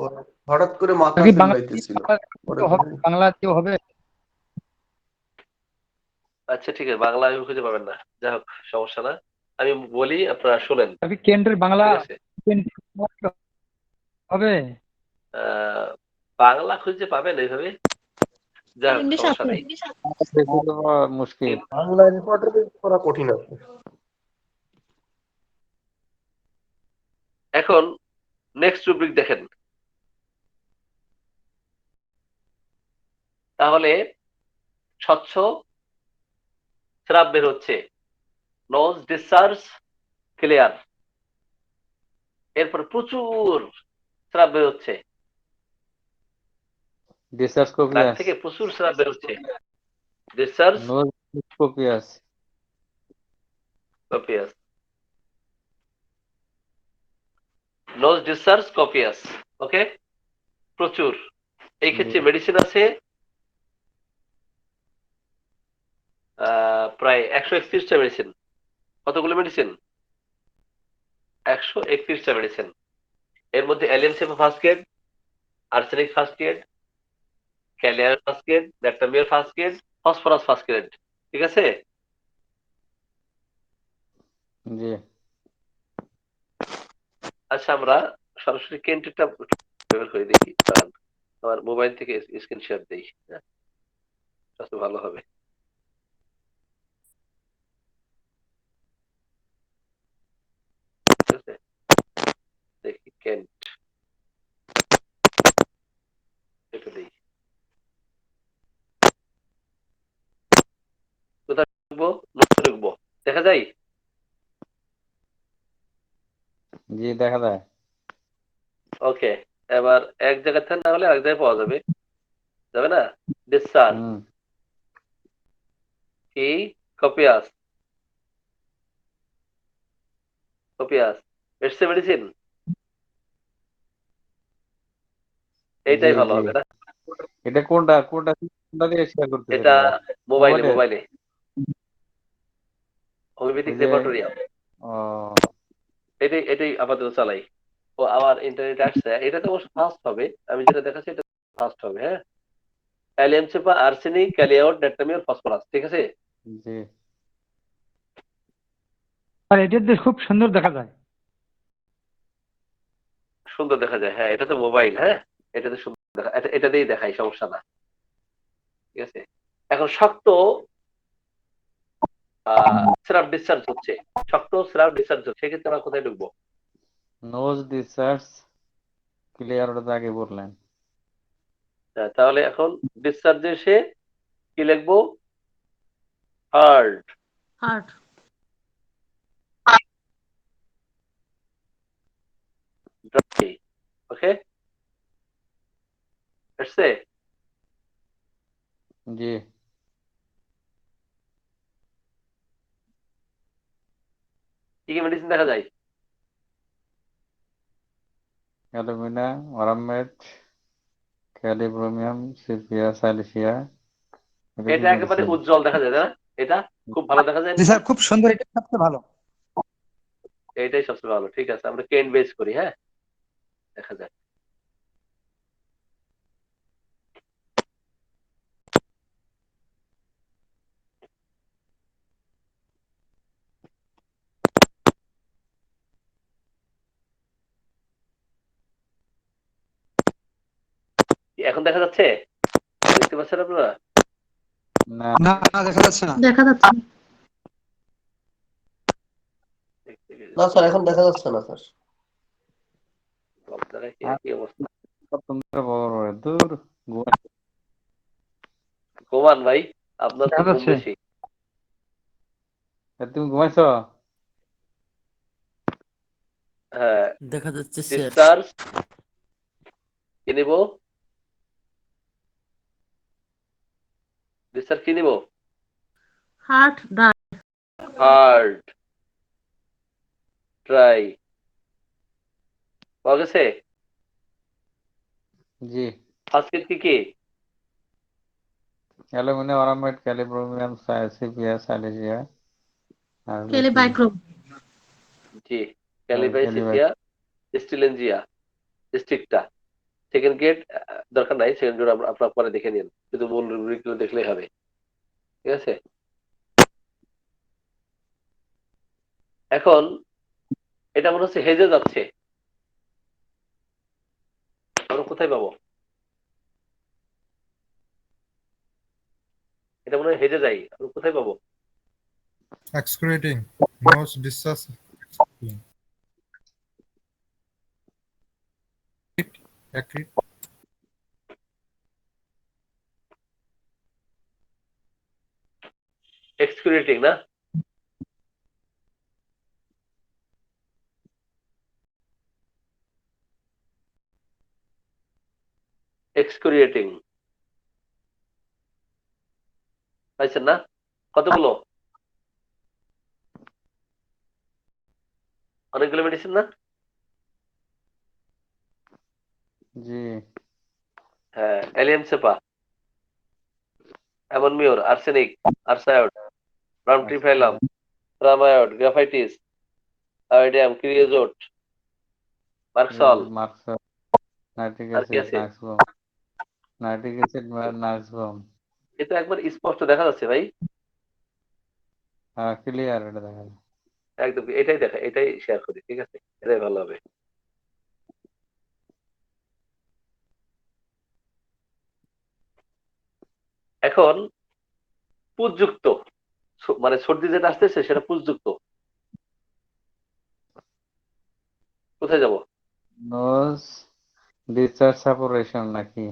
ওর হঠাৎ করে মাথা কি চুলকাইতেছিল। পরে বাংলা দিয়েও হবে? আচ্ছা ঠিক আছে, বাংলা আমি খুঁজে পাবেন না, যাই হোক সমস্যা না, আমি বলি আপনারা শোনেন, আপনি কেন্দ্রের বাংলা ঠিক আছে। হবে? বাংলা খুঁজে পাবেন এইভাবে, যাই হোক ইংলিশ সমস্যা আছে। নেই। মুশকিল। বাংলা রিপোর্টার করা কঠিন আছে। এখন নেক্সট রুব্রিক দেখেন, তাহলে স্বচ্ছ স্রাব বের হচ্ছে, নোজ ডিসচার্জ ক্লিয়ার, এরপর প্রচুর স্রাব বের হচ্ছে, ডিসচার্জ নাক কোপিয়াস। থেকে প্রচুর স্রাব বের হচ্ছে, discharge nose copious. Copious, nose discharge copious, okay, প্রচুর। এই ক্ষেত্রে মেডিসিন আছে প্রায় 131টা মেডিসিন। কতগুলো মেডিসিন? 131টা মেডিসিন। এর মধ্যে allium cepa first aid, arsenic first aid, ক্যালিয়ার ফার্স্ট এড, ল্যাক্টামিয়ার first aid, phosphorus first aid, ঠিক আছে। জি। আচ্ছা আমরা সরাসরি কেন্টিটা বের করে দেখি, দাঁড়ান আমার মোবাইল থেকে স্ক্রিন শেয়ার দিই, হ্যাঁ সবচেয়ে ভালো হবে। ঠিক আছে, দেখি কেন্ট, এটা দিই। কোথায় ঢুকবো? নোটে ঢুকবো, দেখা যায়। জি দেখা যায়। ওকে, এবার এক জায়গায় থেকে না হলে আরেক জায়গায় পাওয়া যাবে, যাবে না? ডিসচার্জ হুম। কি কপিয়াস, কপিয়াস এসছে মেডিসিন, জি এইটাই ভালো জি। হবে না? এটা কোনটা দিয়ে শেয়ার করতেছেন এটা এটা? মোবাইলে, মোবাইলে? মোবাইলে হোমিওপ্যাথিক ওই যে রেপার্টোরিয়াম, ও এটাই এটাই আপাতত চালাই। ও আমার ইন্টারনেট আসছে, এটা তো অবশ্য ফাস্ট হবে, আমি যেটা দেখাচ্ছি এটা ফাস্ট হবে, হ্যাঁ। অ্যালিয়ামসেপা আর্সেনিক ক্যালিয়াউট ডেট্টামিয়ার ফসফরাস, ঠিক আছে। জি। আর এটা দিয়ে খুব সুন্দর দেখা যায়। সুন্দর দেখা যায়, হ্যাঁ এটা তো মোবাইল, হ্যাঁ এটাতে সুন্দর দেখা, এটা দিয়েই দেখাই, সমস্যা না, ঠিক আছে। এখন শক্ত স্রাব ডিসচার্জ হচ্ছে, শক্ত স্রাব ডিসচার্জ হচ্ছে, সেক্ষেত্রে আমরা কোথায় ঢুকবো? নোজ ডিসচার্জ ক্লিয়ার, ওটা তো আগে বললেন। তাহলে এখন ডিসচার্জে এসে কি লিখবো? হার্ড। হার্ট। ড্রাই। ওকে, আসছে? জি। কি কি মেডিসিন দেখা যায়? অ্যালুমিনা, অরামেট, ক্যালিব্রোমিয়াম, সিপিয়া, সাইলিসিয়া। এটা একেবারে উজ্জ্বল দেখা যায় না? এটা খুব ভালো দেখা যায় জি না? স্যার, খুব সুন্দর, এটা সবচেয়ে ভালো। এটাই সবচেয়ে ভালো। ঠিক আছে, আমরা কেন বেস করি। হ্যাঁ, দেখা যায়। এখন দেখা যাচ্ছে? দেখতে পাচ্ছেন আপনারা? না, না, না, দেখা যাচ্ছে না। দেখা যাচ্ছে না। না স্যার, এখন দেখা যাচ্ছে না স্যার। আপনারা কি অবস্থা? তোমরা বড় দূর ঘুমান ভাই, আপনার তো দেখা ঘুম যাচ্ছে। বেশি। তুমি ঘুমাইছো? হ্যাঁ, দেখা যাচ্ছে স্যার। ডিসচার্জ কি নিব? ডিসচার্জ কি নিব? Heart dry. Hard dry. পাওয়া গেছে? জি। ফার্স্ট এড কি কি? অ্যালুমিনা, অরামেট, ক্যালিব্রোমিয়াম, সিপিয়া, সাইলিসিয়া আর কেলিবাইক্রোম। জি, ক্যালিবাইসিপিয়া, স্টিলেনজিয়া, স্টিকটা। সেকেন্ড গ্রেড দরকার নাই, সেকেন্ড গ্রেড আপনার পরে দেখে নিন, শুধু মূল রুব্রিকগুলো দেখলেই হবে। ঠিক আছে, এখন এটা মনে হচ্ছে হেজে যাচ্ছে, আমরা কোথায় পাবো? এটা মনে হয় হেজে যাই, আমরা কোথায় পাবো? excreting, nose discharge, accrete, এক্সকিউরেটিং না? এক্সকিউরেটিং পাইছেন না? কতগুলো? অনেকগুলো মেডিসিন না? জি। হ্যাঁ, allium সেপা, অ্যামনমিওর, arsenic, আর্সায়োড, ব্রাউনট্রিফাইলাম, ট্রামায়োড, graphites, iodium, creosote, merc sol. Merc sol, nitric আর কি অ্যাসিড, আছে? নাক্সবম, নাইট্রিক অ্যাসিড, নাক্সবম। এটা একবার স্পষ্ট দেখা যাচ্ছে ভাই, ক্লিয়ার, এটা দেখা যায়। একদম এটাই দেখা, এটাই শেয়ার করি। ঠিক আছে, এটাই ভালো হবে। এখন পুষযুক্ত, মানে সর্দি যেটা আসতেছে সেটা পুষযুক্ত, কোথায় যাব? নোজ ডিসচার্জ সাপুরেশন নাকি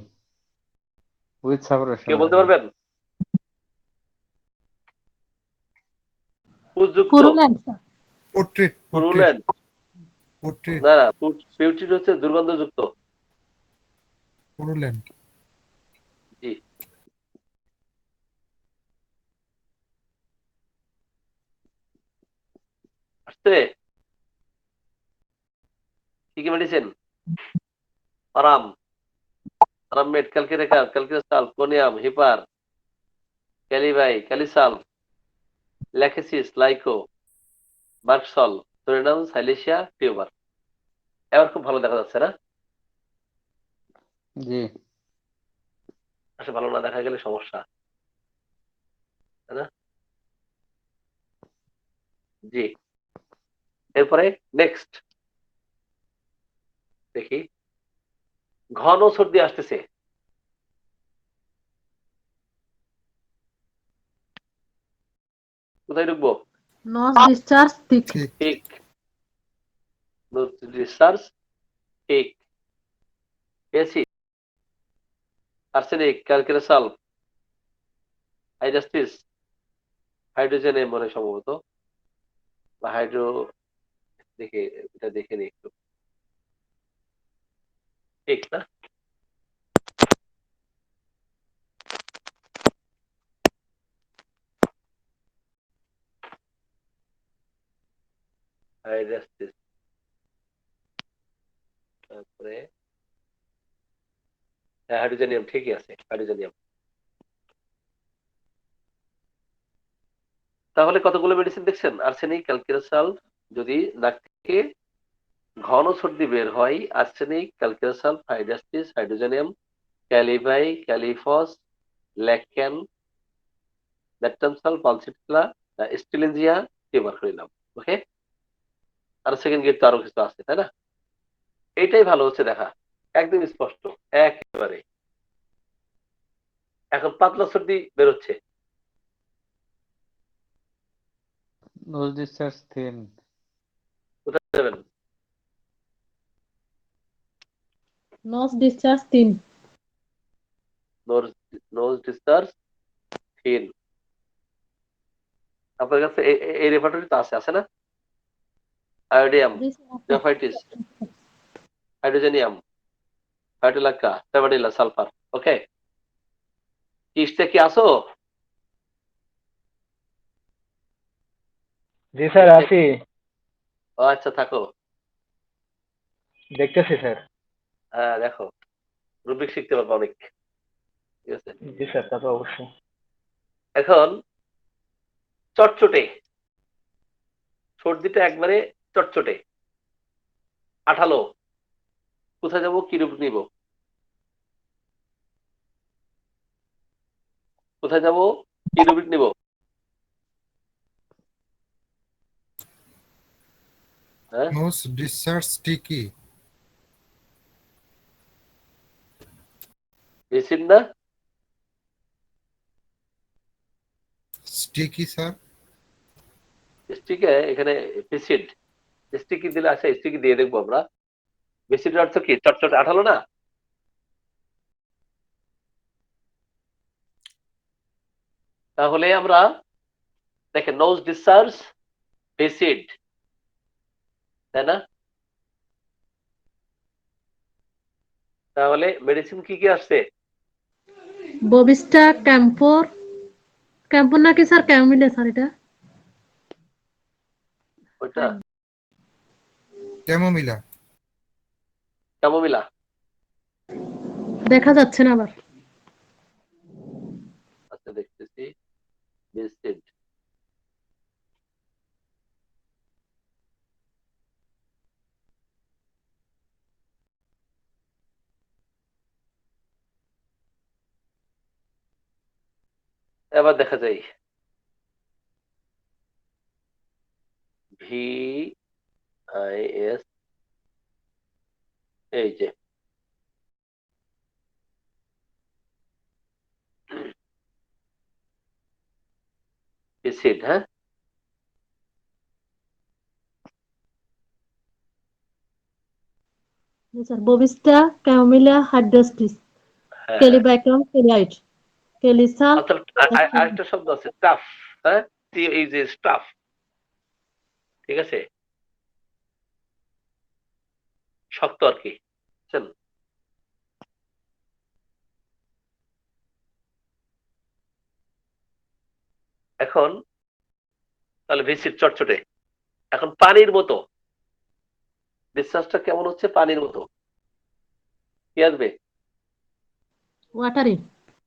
উইথ সাপুরেশন কেউ বলতে নাকি? পারবেন? পুষযুক্ত, পুরুল্যান্ড স্যার। portrait, পুরুল্যান্ড portrait, না, না, পিউট্রিন হচ্ছে দুর্গন্ধযুক্ত। purulent, জি, আসছে? কি কি মেডিসিন? আরাম, আরামমেড, ক্যালকিরেকার, ক্যালকিরেসাল, conium, hepar, ক্যালিবাই, ক্যালিসাল, Lachesis, লাইকো, merc sol, psorinum, সাইলেশিয়া, tuber. এবার খুব ভালো দেখা যাচ্ছে না? জি। আসলে ভালো না দেখা গেলে সমস্যা, তাই না? জি, এরপরে নেক্সট দেখি, ঘন সর্দি আসতেছে, কোথায় ঢুকবো? Nose discharge thick. ঠিক ঠিক। রিসার্চ ঠিক। পেয়েছি। আর্সেনিক, ক্যালকেরাসাল, হাইড্রাস্টিস, হাইড্রোজেন মনে হয় সম্ভবত, বা হাইড্রো, দেখে এটা দেখে নি একটু। ঠিক না? হাইড্রাস্টিস, তারপরে হাইড্রোজেনিয়াম, ঠিকই আছে হাইড্রোজেনিয়াম। তাহলে কতগুলো মেডিসিন দেখছেন? আর্সেনিক, ক্যালকেরাসাল, যদি নাক থেকে ঘন সর্দি বের হয়, আর্সেনিক, ক্যালকেরাসাল, হাইড্রাস্টিস, হাইড্রোজেনিয়াম, ক্যালিভাই, ক্যালিফস, ল্যাকক্যান, ল্যাকটামসাল, পালসিট্লা, স্টিলেনজিয়া, টিউবারকুলিনাম। ওকে, আর সেকেন্ড গেট তো আরো কিছু আছে, তাই না? এইটাই ভালো হচ্ছে দেখা, একদম স্পষ্ট একেবারে। এখন পাতলা সর্দি বের হচ্ছে, নোজ ডিসচার্জ থিন। কোথায় যাবেন? Nose discharge thin. Nose discharge thin. আপনার কাছে এই রেপার্টরি তো আছে না? আয়োডিয়াম, This গ্রাফাইটিস, হাইড্রোজেনিয়াম, হাইড্রোলাক্কা, স্যাবাডিলা, সালফার। ওকে, কিসতে কি আসো? জি স্যার আছি, ও আচ্ছা, থাকো। দেখতেছি স্যার। হ্যাঁ দেখো, রুবিক শিখতে পারবো অনেক। ঠিক আছে, জি স্যার, তা তো অবশ্যই। এখন চটচটে সর্দিটা, একবারে চটচটে আঠালো, কোথায় যাবো, কি রূপ নিব? কোথায় যাবো, কি রূপ নিব? হ্যাঁ, নোজ ডিসচার্জ স্টিকি বেসিন না, স্টিকি স্যার স্টিকে এখানে বেসিড, স্টিকি দিলে আছে, স্টিকি দিয়ে দেখবো আমরা। বেসিডের অর্থ কি? চটচটে আঠালো না? তাহলে আমরা দেখেন, নোজ ডিসচার্জ বেসিড, তাই না? তাহলে মেডিসিন কি কি আসছে? Bovista, Camphor. Camphor নাকি স্যার ক্যামিলে স্যার এটা? ওইটা ক্যামোমিলা ক্যামোমিলা। দেখা যাচ্ছে না আবার। আচ্ছা, দেখতেছি। বেসিড, এবার দেখা যায় ভি আই এস, এই যে বেসিড। হ্যাঁ, জি স্যার, Bovista, Camomilla, Hydroxys, হ্যাঁ, হ্যাঁ। Calibacum, Calite, Calisal. অর্থাৎ আরেকটা শব্দ আছে, স্টাফ। হ্যাঁ, এই যে স্টাফ, ঠিক আছে, শক্ত আর কি, বুঝছেন? এখন তাহলে ভিসিট চটচটে, এখন পানির মতো, ডিসচার্জটা কেমন হচ্ছে? পানির মতো। কি আসবে? Watery.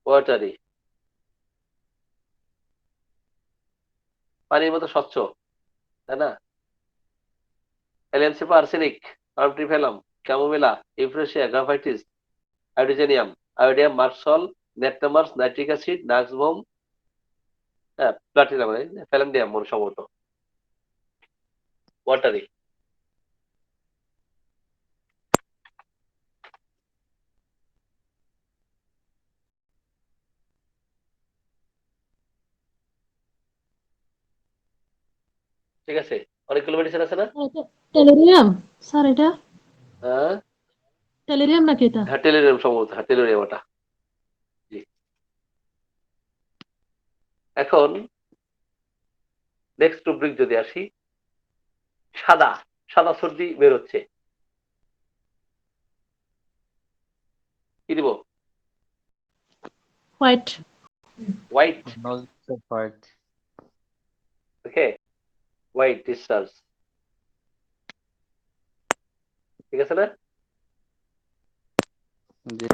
ওয়াটারি, পানির মতো স্বচ্ছ, তাই না? অ্যালিয়ানসিপা, আর্সেনিক, আর্টিফেলাম, chamomilla, euphrasia, graphites, hydrogenium, iodium, merc sol, নেপটামার্স, নাইট্রিক অ্যাসিড, নাক্সবোম, হ্যাঁ, প্লাটিনাম, প্যালান্ডিয়াম মনে সম্ভবত। ওয়াটারি। ঠিক আছে, অনেকগুলো মেডিসিন আছে না? টেলেরিয়াম স্যার, এটা হ্যাঁ টেলেরিয়াম নাকি এটা? হ্যাঁ, টেলিরিয়াম সম্ভবত, হ্যাঁ টেলিরিয়াম ওটা। জি। এখন নেক্সট রুব্রিক যদি আসি, সাদা সাদা সর্দি বের হচ্ছে, কি দিব? White. White. Nose is white. Okay, white discharge, ঠিক আছে না? জি।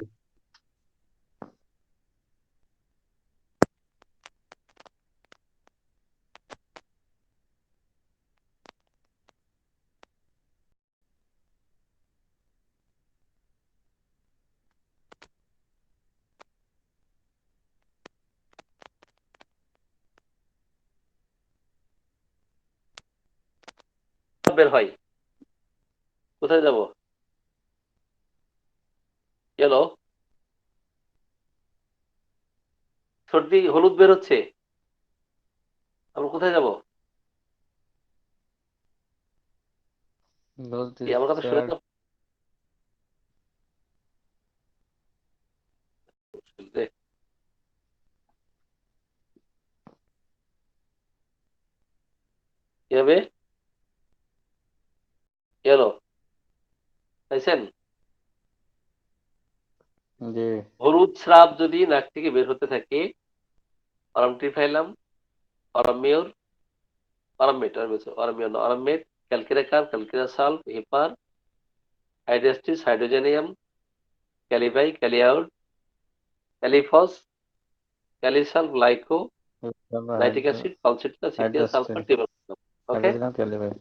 বের হয়, কোথায় যাব? ইয়েলো, সর্দি হলুদ বের হচ্ছে, আমরা কোথায় যাব? Nose কি is আমার কথা শুনে red. তো? কি হবে? ইয়েলো পাইছেন? জি। হলুদ স্রাব যদি নাক থেকে বের হতে থাকে, অরামট্রিফাইলাম, অরামিওর, অরামিওর না, অরামেট, ক্যালকিরাকার, ক্যালকিরাসাল, hepar, hydrastis, হাইড্রোজেনিয়াম, ক্যালিবাই, ক্যালিয়াউড, ক্যালিফস, ক্যালিসাল, গ্লাইকো, nitric acid, পালসিটিকা, সিটিয়া, sulphur, টিবারকুলাম। ওকে, Hydrogen caliber.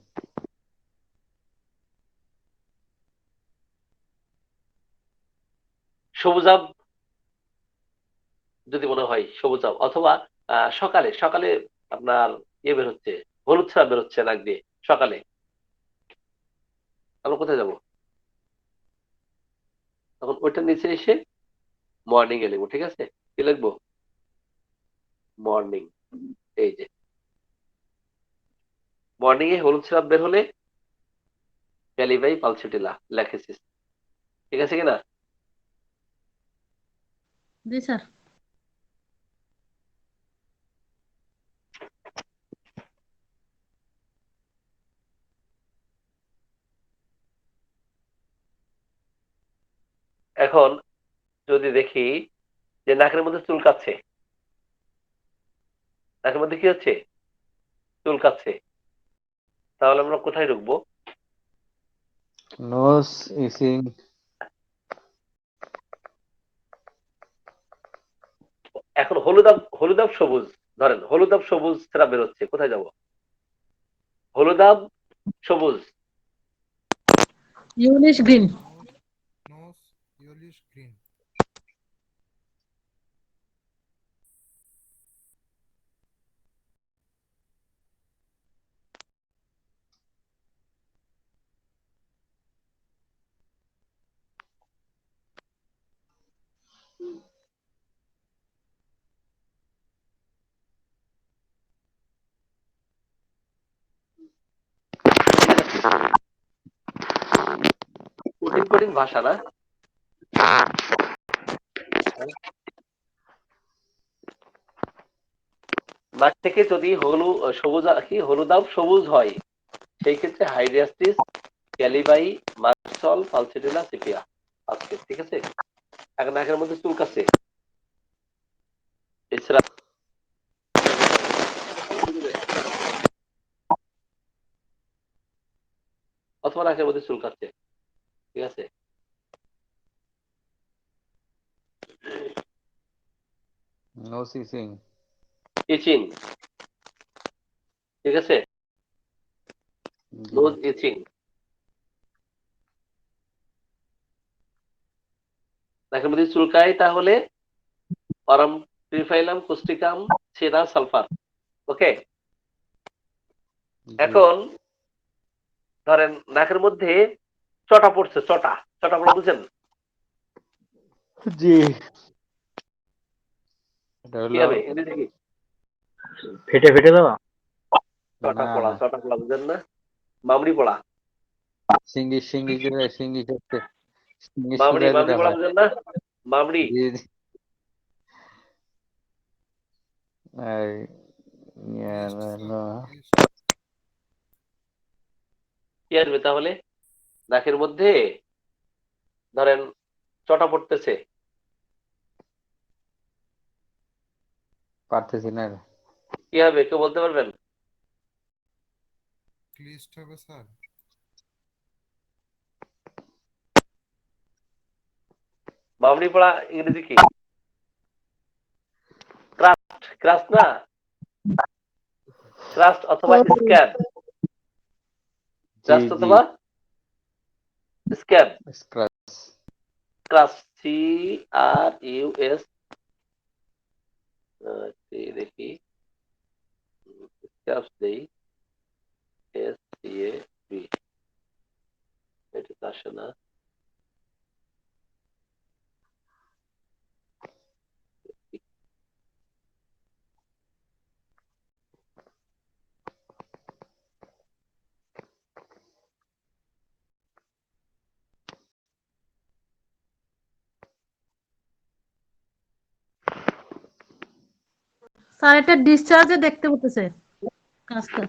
সবুজাব যদি মনে হয়, সবুজাব, অথবা সকালে সকালে আপনার ইয়ে বের হচ্ছে, হলুদ স্রাব বের হচ্ছে নাক দিয়ে সকালে, আমরা কোথায় যাব? তখন ওইটার নিচে এসে মর্নিং এ লিখবো, ঠিক আছে? কি লিখবো? মর্নিং। এই যে মর্নিং এ হলুদ স্রাব বের হলে ক্যালিবাই পালসিটিলা ল্যাকেসিস, ঠিক আছে কিনা? জি স্যার। এখন যদি দেখি যে নাকের মধ্যে চুলকাচ্ছে, নাকের মধ্যে কি হচ্ছে? চুলকাচ্ছে, তাহলে আমরা কোথায় ঢুকবো? Nose itching. এখন হলুদাব হলুদাব সবুজ, ধরেন হলুদাব সবুজ স্রাব বের হচ্ছে, কোথায় যাব? হলুদাব সবুজ, ইউনিশ গ্রিন। Nose yellowish green. কঠিন কঠিন ভাষা না? নাক থেকে যদি সবুজ কি হলুদাব সবুজ হয়, সেই ক্ষেত্রে হাইড্রাস্টিস, ক্যালিবাই, মার্সল, পালসিটিলা, সিপিয়া আজকে, ঠিক আছে? এখন নাকের মধ্যে চুলকাচ্ছে, এছাড়া অথবা নাকের মধ্যে চুলকাচ্ছে, ঠিক আছে? Nose itching. ইচিং, ঠিক আছে? জি। নোজ ইচিং, নাকের মধ্যে চুলকায়, তাহলে অরাম ট্রিফাইলাম, কোস্টিকাম, সেরা, সালফার। ওকে, জি। এখন ধরেন নাকের মধ্যে চটা পড়ছে, চটা চটা পড়া বুঝেন? জি। এটা কি হলো হবে ইংরেজি কি? ফেটে ফেটে দেওয়া। ছটা না পড়া, না, ছটা পড়া বুঝেন না? মামড়ি পড়া, সিঙ্গি সিঙ্গি করে সিঙ্গি করতে, সিঙ্গি মামড়ি সুরাই মামড়ি দিতে পড়া হয়। বুঝেন না? মামড়ি। জি জি। এই না, কি আসবে তাহলে? নাকের মধ্যে ধরেন চটা পড়তেছে, পারতেছি না রে। কি হবে কেউ বলতে পারবেন? ক্লিস্ট হবে স্যার। মামড়ি পড়া ইংরেজি কি? ক্রাস্ট, ক্রাস্ট না? ক্রাস্ট অথবা স্ক্যাব, জি ক্রাস্ট জি, অথবা স্ক্যাব। স্ক্র্যাচ। ক্রাস্ট, CRUS, দেখি স্ক্যাব দেই, SCAB, এটা তো আসে না। স্যার এটা ডিসচার্জে দেখতে হতেছে কাজটা।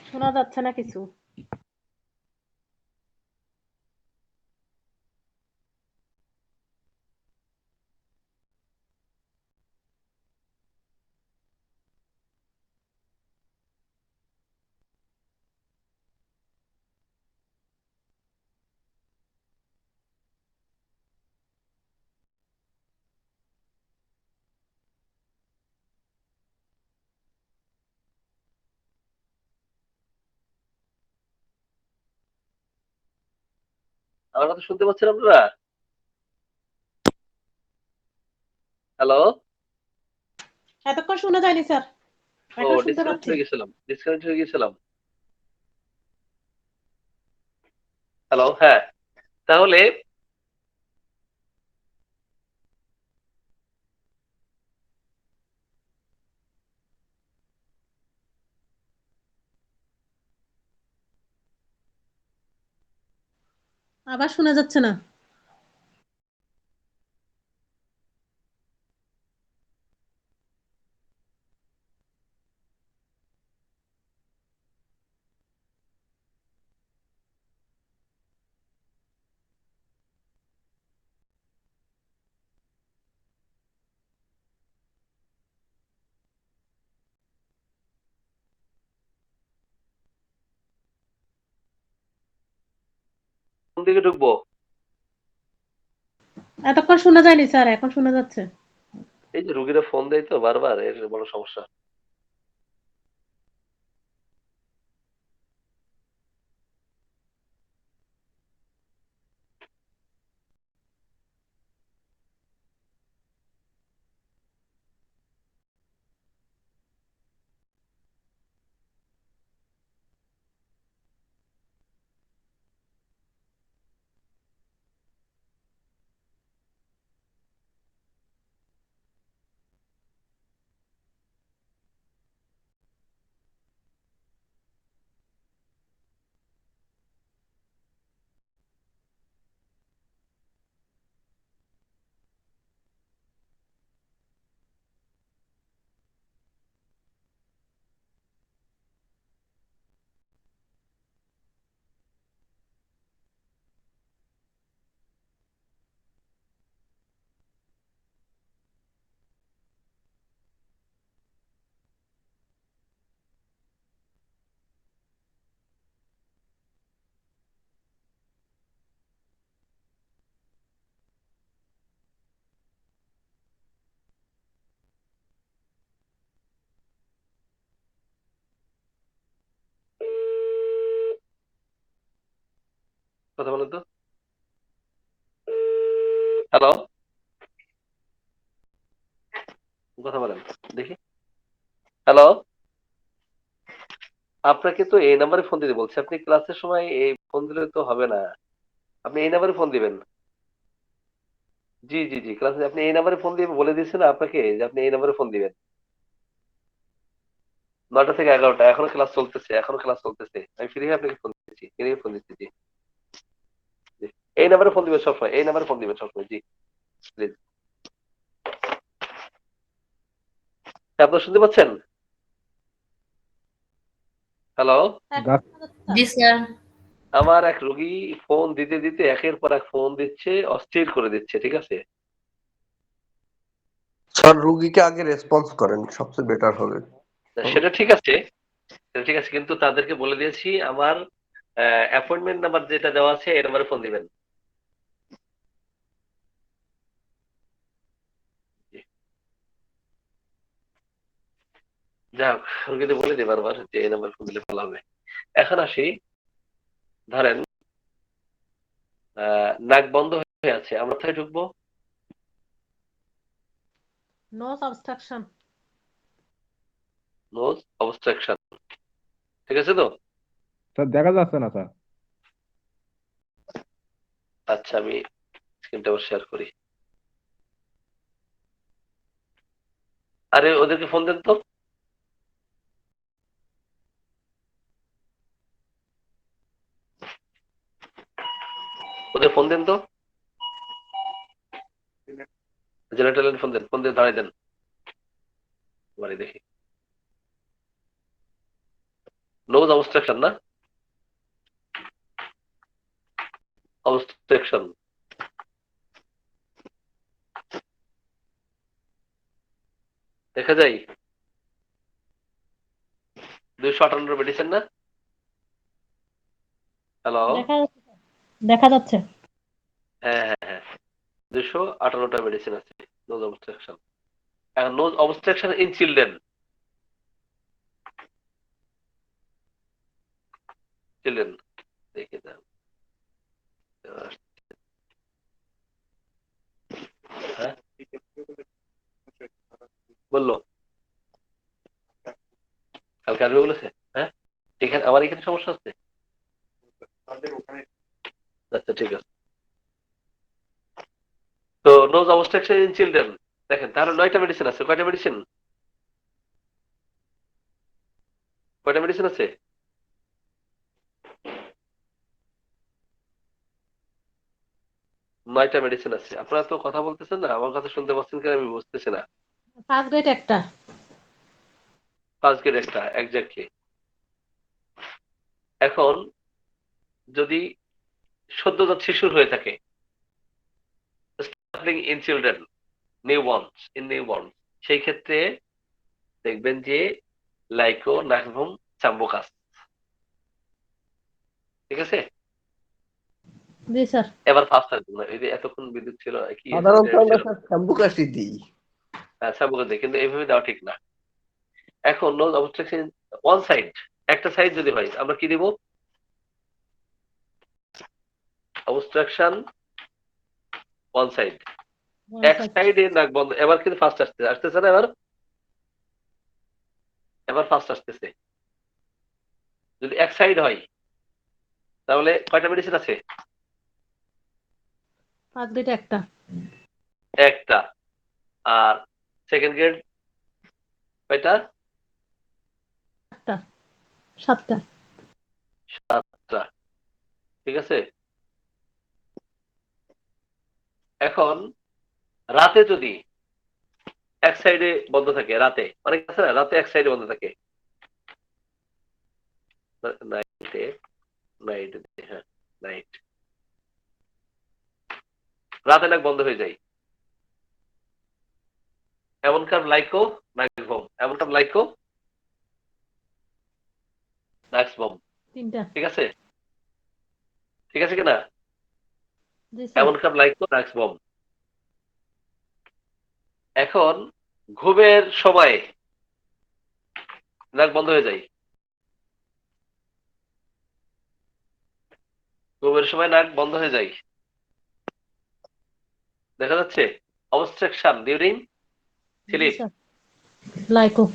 শোনা যাচ্ছে না কিছু। আমার কথা শুনতে পাচ্ছেন আপনারা? হ্যালো? এতক্ষণ শোনা যায়নি স্যার, ও, এখন শুনতে ডিসকানেক্ট পাচ্ছি। হয়ে গেছিলাম, ডিসকানেক্ট হয়ে গেছিলাম। হ্যালো, হ্যাঁ। তাহলে আবার শোনা যাচ্ছে না। কোন দিকে ঢুকবো? এতক্ষণ শোনা যায়নি স্যার, এখন শোনা যাচ্ছে। এই যে রুগীরা ফোন দেয় তো বারবার, এর বড় সমস্যা। কথা বলেন তো। হ্যালো, কথা বলেন দেখি। হ্যালো, আপনাকে তো এই নাম্বারে ফোন দিতে বলছি। আপনি ক্লাসের সময় এই ফোন দিলে তো হবে না। আপনি এই নাম্বারে ফোন দিবেন। জি জি জি, ক্লাসে আপনি এই নাম্বারে ফোন দিয়ে বলে দিয়েছেন আপনাকে যে আপনি এই নাম্বারে ফোন দিবেন। 9টা থেকে 11টা, এখনো ক্লাস চলতেছে, এখনো ক্লাস চলতেছে। আমি ফ্রি হয়ে আপনাকে ফোন দিচ্ছি, ফ্রি হয়ে ফোন দিচ্ছি। জি জি, এই নাম্বারে ফোন দিবেন সবসময়, এই নাম্বারে ফোন দিবেন সবসময়। জি প্লিজ। আপনারা শুনতে পাচ্ছেন? হ্যালো, জি স্যার। আমার এক রোগী ফোন দিতে দিতে একের পর এক ফোন দিচ্ছে, অস্থির করে দিচ্ছে। ঠিক আছে? স্যার রুগীকে আগে রেসপন্স করেন, সবচেয়ে বেটার হবে। সেটা ঠিক আছে, সেটা ঠিক আছে, কিন্তু তাদেরকে বলে দিয়েছি আমার অ্যাপয়েন্টমেন্ট নাম্বার যেটা দেওয়া আছে এই নাম্বারে ফোন দিবেন। জি। যাক, রোগীদের বলে দিই বারবার যে এই নাম্বারে ফোন দিলে ভালো হবে। এখন আসি, ধরেন নাক বন্ধ হয়ে আছে, আমরা কোথায় ঢুকবো? Nose obstruction. Nose obstruction. ঠিক আছে তো? স্যার দেখা যাচ্ছে না স্যার। আচ্ছা, আমি স্ক্রিনটা শেয়ার করি। আরে ওদেরকে ফোন দেন তো। ওদের ফোন দেন তো, জেনারেটর ফোন দেন, ফোন দিয়ে দাঁড়াই দেন। বাড়ি দেখি। নোজ অবস্ট্রাকশন না, অবস্ট্রাকশন। দেখা যায় 258 মেডিসিন না? হ্যালো, দেখা যাচ্ছে। হ্যাঁ হ্যাঁ হ্যাঁ, 258টা মেডিসিন আছে নোজ অবস্ট্রাকশন। এখন nose obstruction in children, children দেখে দেন। হ্যাঁ বললো, কালকে আসবে বলেছে। হ্যাঁ, এখানে আমার এখানে সমস্যা আছে। আচ্ছা ঠিক আছে। তো নোজ অবস্ট্রাকশন ইন চিলড্রেন, দেখেন তাহলে 9টা মেডিসিন আছে। কয়টা মেডিসিন? কয়টা মেডিসিন আছে? 9টা মেডিসিন আছে। আপনারা তো কথা বলতেছেন না, আমার কথা শুনতে পাচ্ছেন কিনা আমি বুঝতেছি না। ফার্স্ট গ্রেড একটা। ফার্স্ট গ্রেড একটা, এক্স্যাক্টলি। এখন যদি সদ্যজাত শিশুর হয়ে থাকে, স্টার্টলিং ইন চিলড্রেন, নিউবর্ন, সেই ক্ষেত্রে দেখবেন যে লাইকো নাকভুম চাম্বুকাস। ঠিক আছে? জি স্যার। এবার ফার্স্ট আসবে না, এই যে এতক্ষণ বিদ্যুৎ ছিল কি সাধারণত আমরা ছিল, স্যার শ্যাম্পু কাশি দিই। চাম্বুকাস দেয়, কিন্তু এইভাবে দেওয়া ঠিক না। এখন নোজ অবস্ট্রাকশন ওয়ান সাইড, একটা সাইড যদি হয় আমরা কি দিব? অবস্ট্রাকশন ওয়ান সাইড, এক সাইডে নাক বন্ধ। এবার কিন্তু ফার্স্ট আসতেছে না, এবার ফার্স্ট আসতেছে। যদি এক সাইড হয় তাহলে কয়টা মেডিসিন আছে? ফার্স্ট গ্রেড একটা। একটা। আর সেকেন্ড গ্রেড কয়টা? একটা। 7টা। 7টা। ঠিক আছে? এখন রাতে যদি এক সাইডে বন্ধ থাকে, রাতে অনেক আছে না, রাতে এক সাইডে বন্ধ থাকে, নাইটে, হ্যাঁ নাইট, রাতে নাক বন্ধ হয়ে যায়, এমনকার লাইকো নাকভম, এমনকার লাইকো নাক্সবম। 3টা। ঠিক আছে? ঠিক আছে কিনা? জি স্যার। এমনকার লাইকো নাক্সবম। এখন ঘুমের সময় নাক বন্ধ হয়ে যায়, ঘুমের সময় নাক বন্ধ হয়ে যায়, দেখা যাচ্ছে। Obstruction during sleep, lyco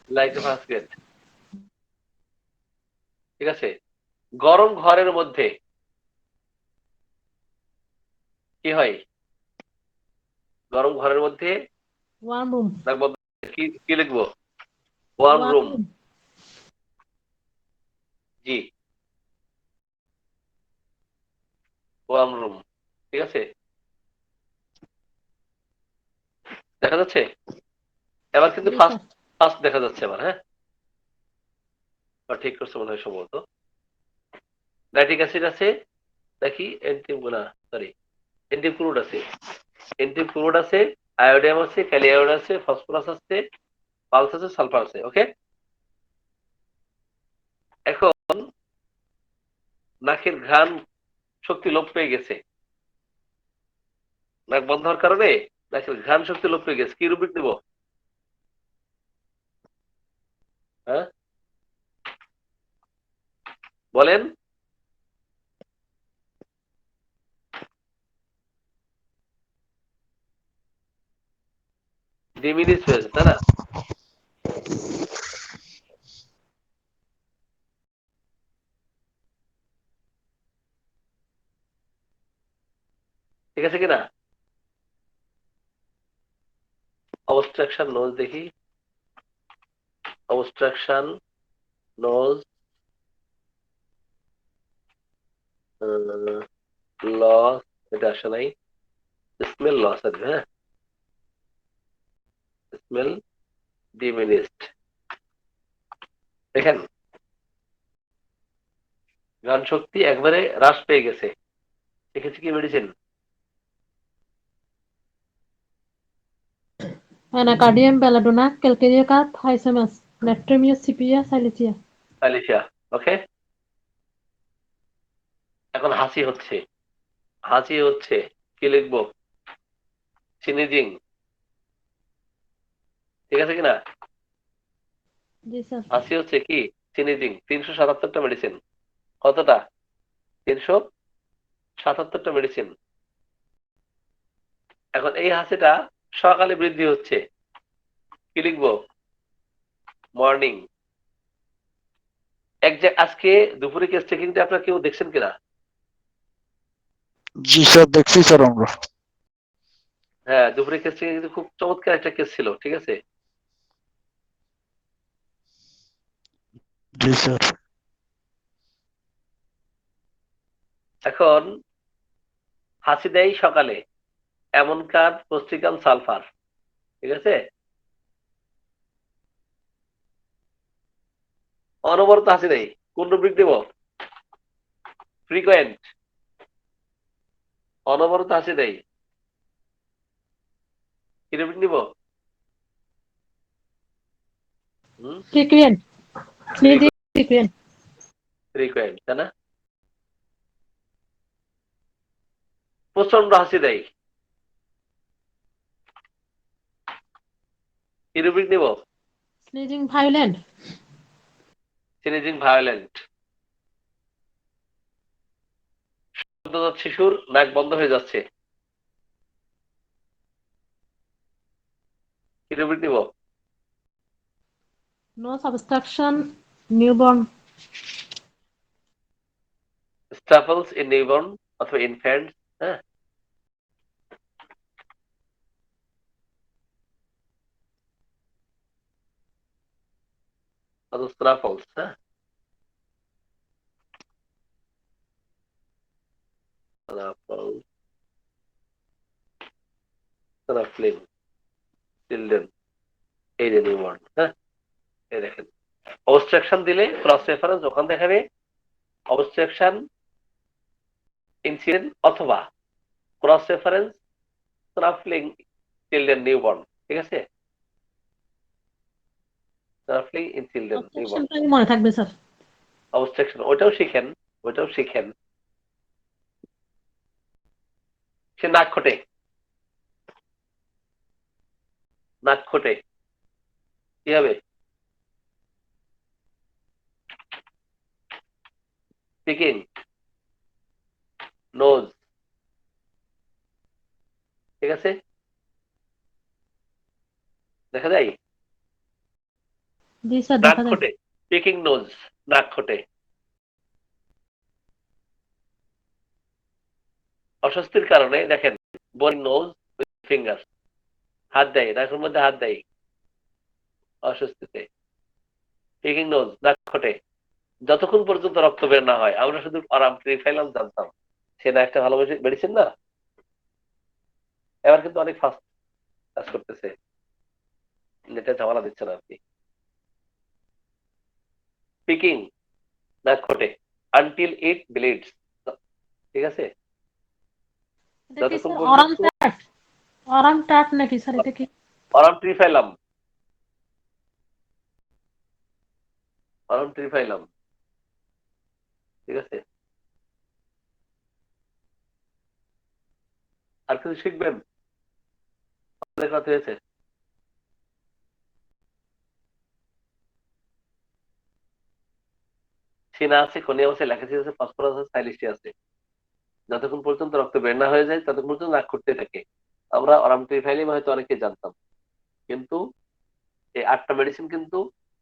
like first grade. ঠিক আছে। গরম ঘরের মধ্যে কি হয়? গরম ঘরের মধ্যে ওয়ার্ম রুম নাক বন্ধ, কি কি লিখবো? Warm room. জি, ওয়ার্ম রুম। ঠিক আছে, দেখা যাচ্ছে। এবার কিন্তু ফার্স্ট ফার্স্ট দেখা যাচ্ছে আবার। হ্যাঁ, ঠিক করছে মনে হয় সম্ভবত। নাইট্রিক অ্যাসিড আছে নাকি না সরি এন্টিক্লোড আছে, এন্টিক্লোড আছে, আয়োডিয়াম আছে, ক্যালিয়াম আছে, ফসফরাস আছে, পালস আছে, সালফার আছে। ওকে, এখন নাকের ঘ্রাণ শক্তি লোপ পেয়ে গেছে, নাক বন্ধ হওয়ার কারণে নাকের ঘ্রাণ শক্তি লোপ পেয়ে গেছে। কি রুবিক দেব? হ্যাঁ বলেন। ডিমিনিশ হয়েছে, তাই না? ঠিক আছে কিনা? অবস্ট্রাকশন নোজ দেখি, অবস্ট্রাকশন নোজ লস, এটা আসে নাই। স্মেল লস আছে, হ্যাঁ, স্মেল ডিমিনিশড। দেখেন ঘ্রাণ শক্তি একবারে হ্রাস পেয়ে গেছে। দেখেছি কি মেডিসিন? অ্যানাকার্ডিয়াম, বেলাডোনা, ক্যালকেরিয়া, থাইসামাস, ন্যাট্রেমিয়া, সিপিয়া, সাইলেচিয়া। আলিশা, ওকে। এখন হাসি হচ্ছে, হাসি হচ্ছে, কি লিখবো? সিনিজিং। ঠিক আছে কিনা? জি স্যার। হাসি হচ্ছে কি? সিনিজিং। 377টা মেডিসিন। কতটা? 377টা মেডিসিন। এখন এই হাসিটা সকালে বৃদ্ধি হচ্ছে, কি লিখবো? মর্নিং। আজকে দুপুরে কেস চেকিংটা আপনারা কেউ দেখছেন কিনা? জি স্যার, দেখছি স্যার আমরা। হ্যাঁ, দুপুরে কেস চেকিং কিন্তু খুব চমৎকার একটা কেস ছিল। ঠিক আছে, জি স্যার। এখন হাসি দেয় সকালে, এমন কার পুষ্টিকাম সালফার। ঠিক আছে, অনবরত হাসি দেয়, কোন রুব্রিক দেব? ফ্রিকোয়েন্ট। অনবরত হাসি দেয়, কি রুব্রিক নিব? Frequent, sneezing frequent. ফ্রিকোয়েন্ট, তাই না? প্রচন্ড হাসি দেয়, কি রুব্রিক নিব? Sneezing violent. Sneezing violent. সদ্যজাত শিশুর নাক বন্ধ হয়ে যাচ্ছে, কি রুব্রিক নিব? Nose obstruction, newborn. Snuffles in newborn অথবা ইনফ্যান্ট। হ্যাঁ, অথবা স্টাফলস। হ্যাঁ, স্টাফলস, স্টাফলিং চিলড্রেন, এই যে নিউবর্ন। হ্যাঁ, এই দেখেন অবস্ট্রাকশন দিলে ক্রস রেফারেন্স ওখান দেখাবে, অবস্ট্রাকশন ইনসিডেন্ট অথবা ক্রস রেফারেন্স স্টাফলিং চিলড্রেন নিউবর্ন। ঠিক আছে, স্টাফলিং ইন চিলড্রেন নিউবর্ন। অবস্ট্রাকশনটা মনে থাকবে স্যার। অবস্ট্রাকশন ওইটাও শিখেন, ওইটাও শিখেন। সে নাক খোটে, নাক খোটে, কি হবে? স্পিকিং। নোজ, ঠিক আছে, দেখা যায়। জি স্যার নাক দেখা যায়। খোটে, পিকিং নোজ, নাক খোটে। অস্বস্তির কারণে দেখেন বোন নোজ ফিঙ্গার, হাত দেয়, নাকের মধ্যে হাত দেয় অস্বস্তিতে। পিকিং নোজ, নাক খোটে, যতক্ষণ পর্যন্ত রক্ত বের না হয়। আমরা শুধু আরাম ট্রিফাইলাম জানতাম, সেটা একটা ভালো মেডিসিন না। এবার কিন্তু অনেক ফাস্ট কাজ করতেছে, নেটে ঝামেলা দিচ্ছে না আর কি। পিকিং, নাক খোটে, আনটিল ইট ব্লিডস, ঠিক আছে, এটা কি যতক্ষণ স্যার পর্যন্ত। অরাম টাট নাকি স্যার এটা কি? আরাম ট্রিফাইলাম, আরাম ট্রিফাইলাম, ঠিক আছে। আর কিছু শিখবেন? অনেক রাত হয়েছে। সিনা আছে, খনিয়াম আছে, ল্যাকেসিস আছে, ফসফরাস আছে, সাইলিস্টি আছে। যতক্ষণ পর্যন্ত রক্ত বের না হয়ে যায় ততক্ষণ পর্যন্ত নাক করতে থাকে। আমরা অরাম ট্রিফাইলিম হয়তো অনেকে জানতাম, কিন্তু এই 8টা মেডিসিন কিন্তু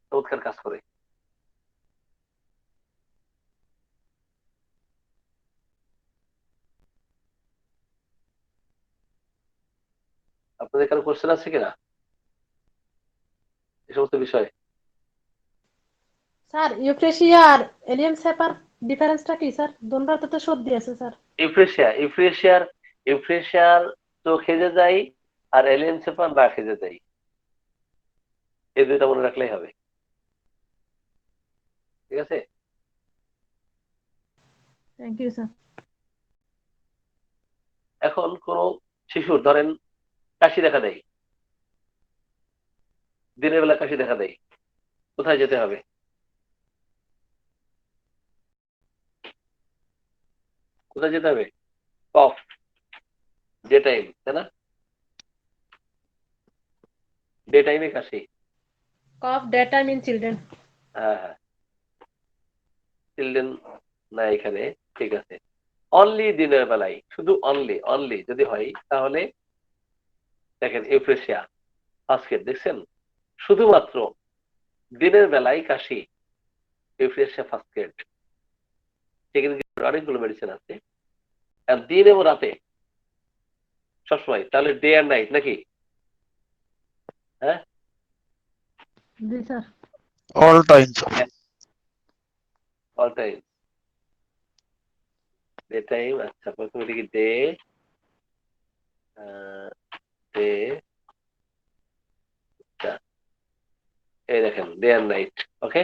চমৎকার কাজ করে। আপনাদের কারো কোশ্চেন আছে কিনা এই সমস্ত বিষয়ে? স্যার ইউফ্রেশিয়া আর এলিয়াম সেপার ডিফারেন্সটা কি স্যার? দুটোতে তো সর্দি আছে স্যার। ইউফ্রেশিয়ার তো খেজে যাই, আর এলিয়েন সেপার না খেজে যাই, এই দুইটা মনে রাখলেই হবে, ঠিক আছে। Thank you sir. এখন কোন শিশুর ধরেন কাশি দেখা দেয়, দিনের বেলা কাশি দেখা দেয়, কোথায় যেতে হবে? কোথায় যেতে হবে? কফ, ডে টাইম, তাই না? ডে টাইমে কাশি। কফ ডে টাইম ইন চিলড্রেন। হ্যাঁ হ্যাঁ, চিলড্রেন না এখানে, ঠিক আছে। অনলি দিনের বেলায়, শুধু অনলি অনলি যদি হয় তাহলে দেখেন ইউফ্রেশিয়া ফাস্কেট, দেখছেন, শুধুমাত্র দিনের বেলায় কাশি, ইউফ্রেশিয়া ফাস্কেট। সেখানে অনেকগুলো মেডিসিন আছে, আর দিন এবং রাতে সবসময়, তাহলে ডে আর নাইট নাকি? হ্যাঁ, জি sir. All time all time, day time. আচ্ছা, প্রথমে দেখি ডে, ডে, এই দেখেন day and night. Okay,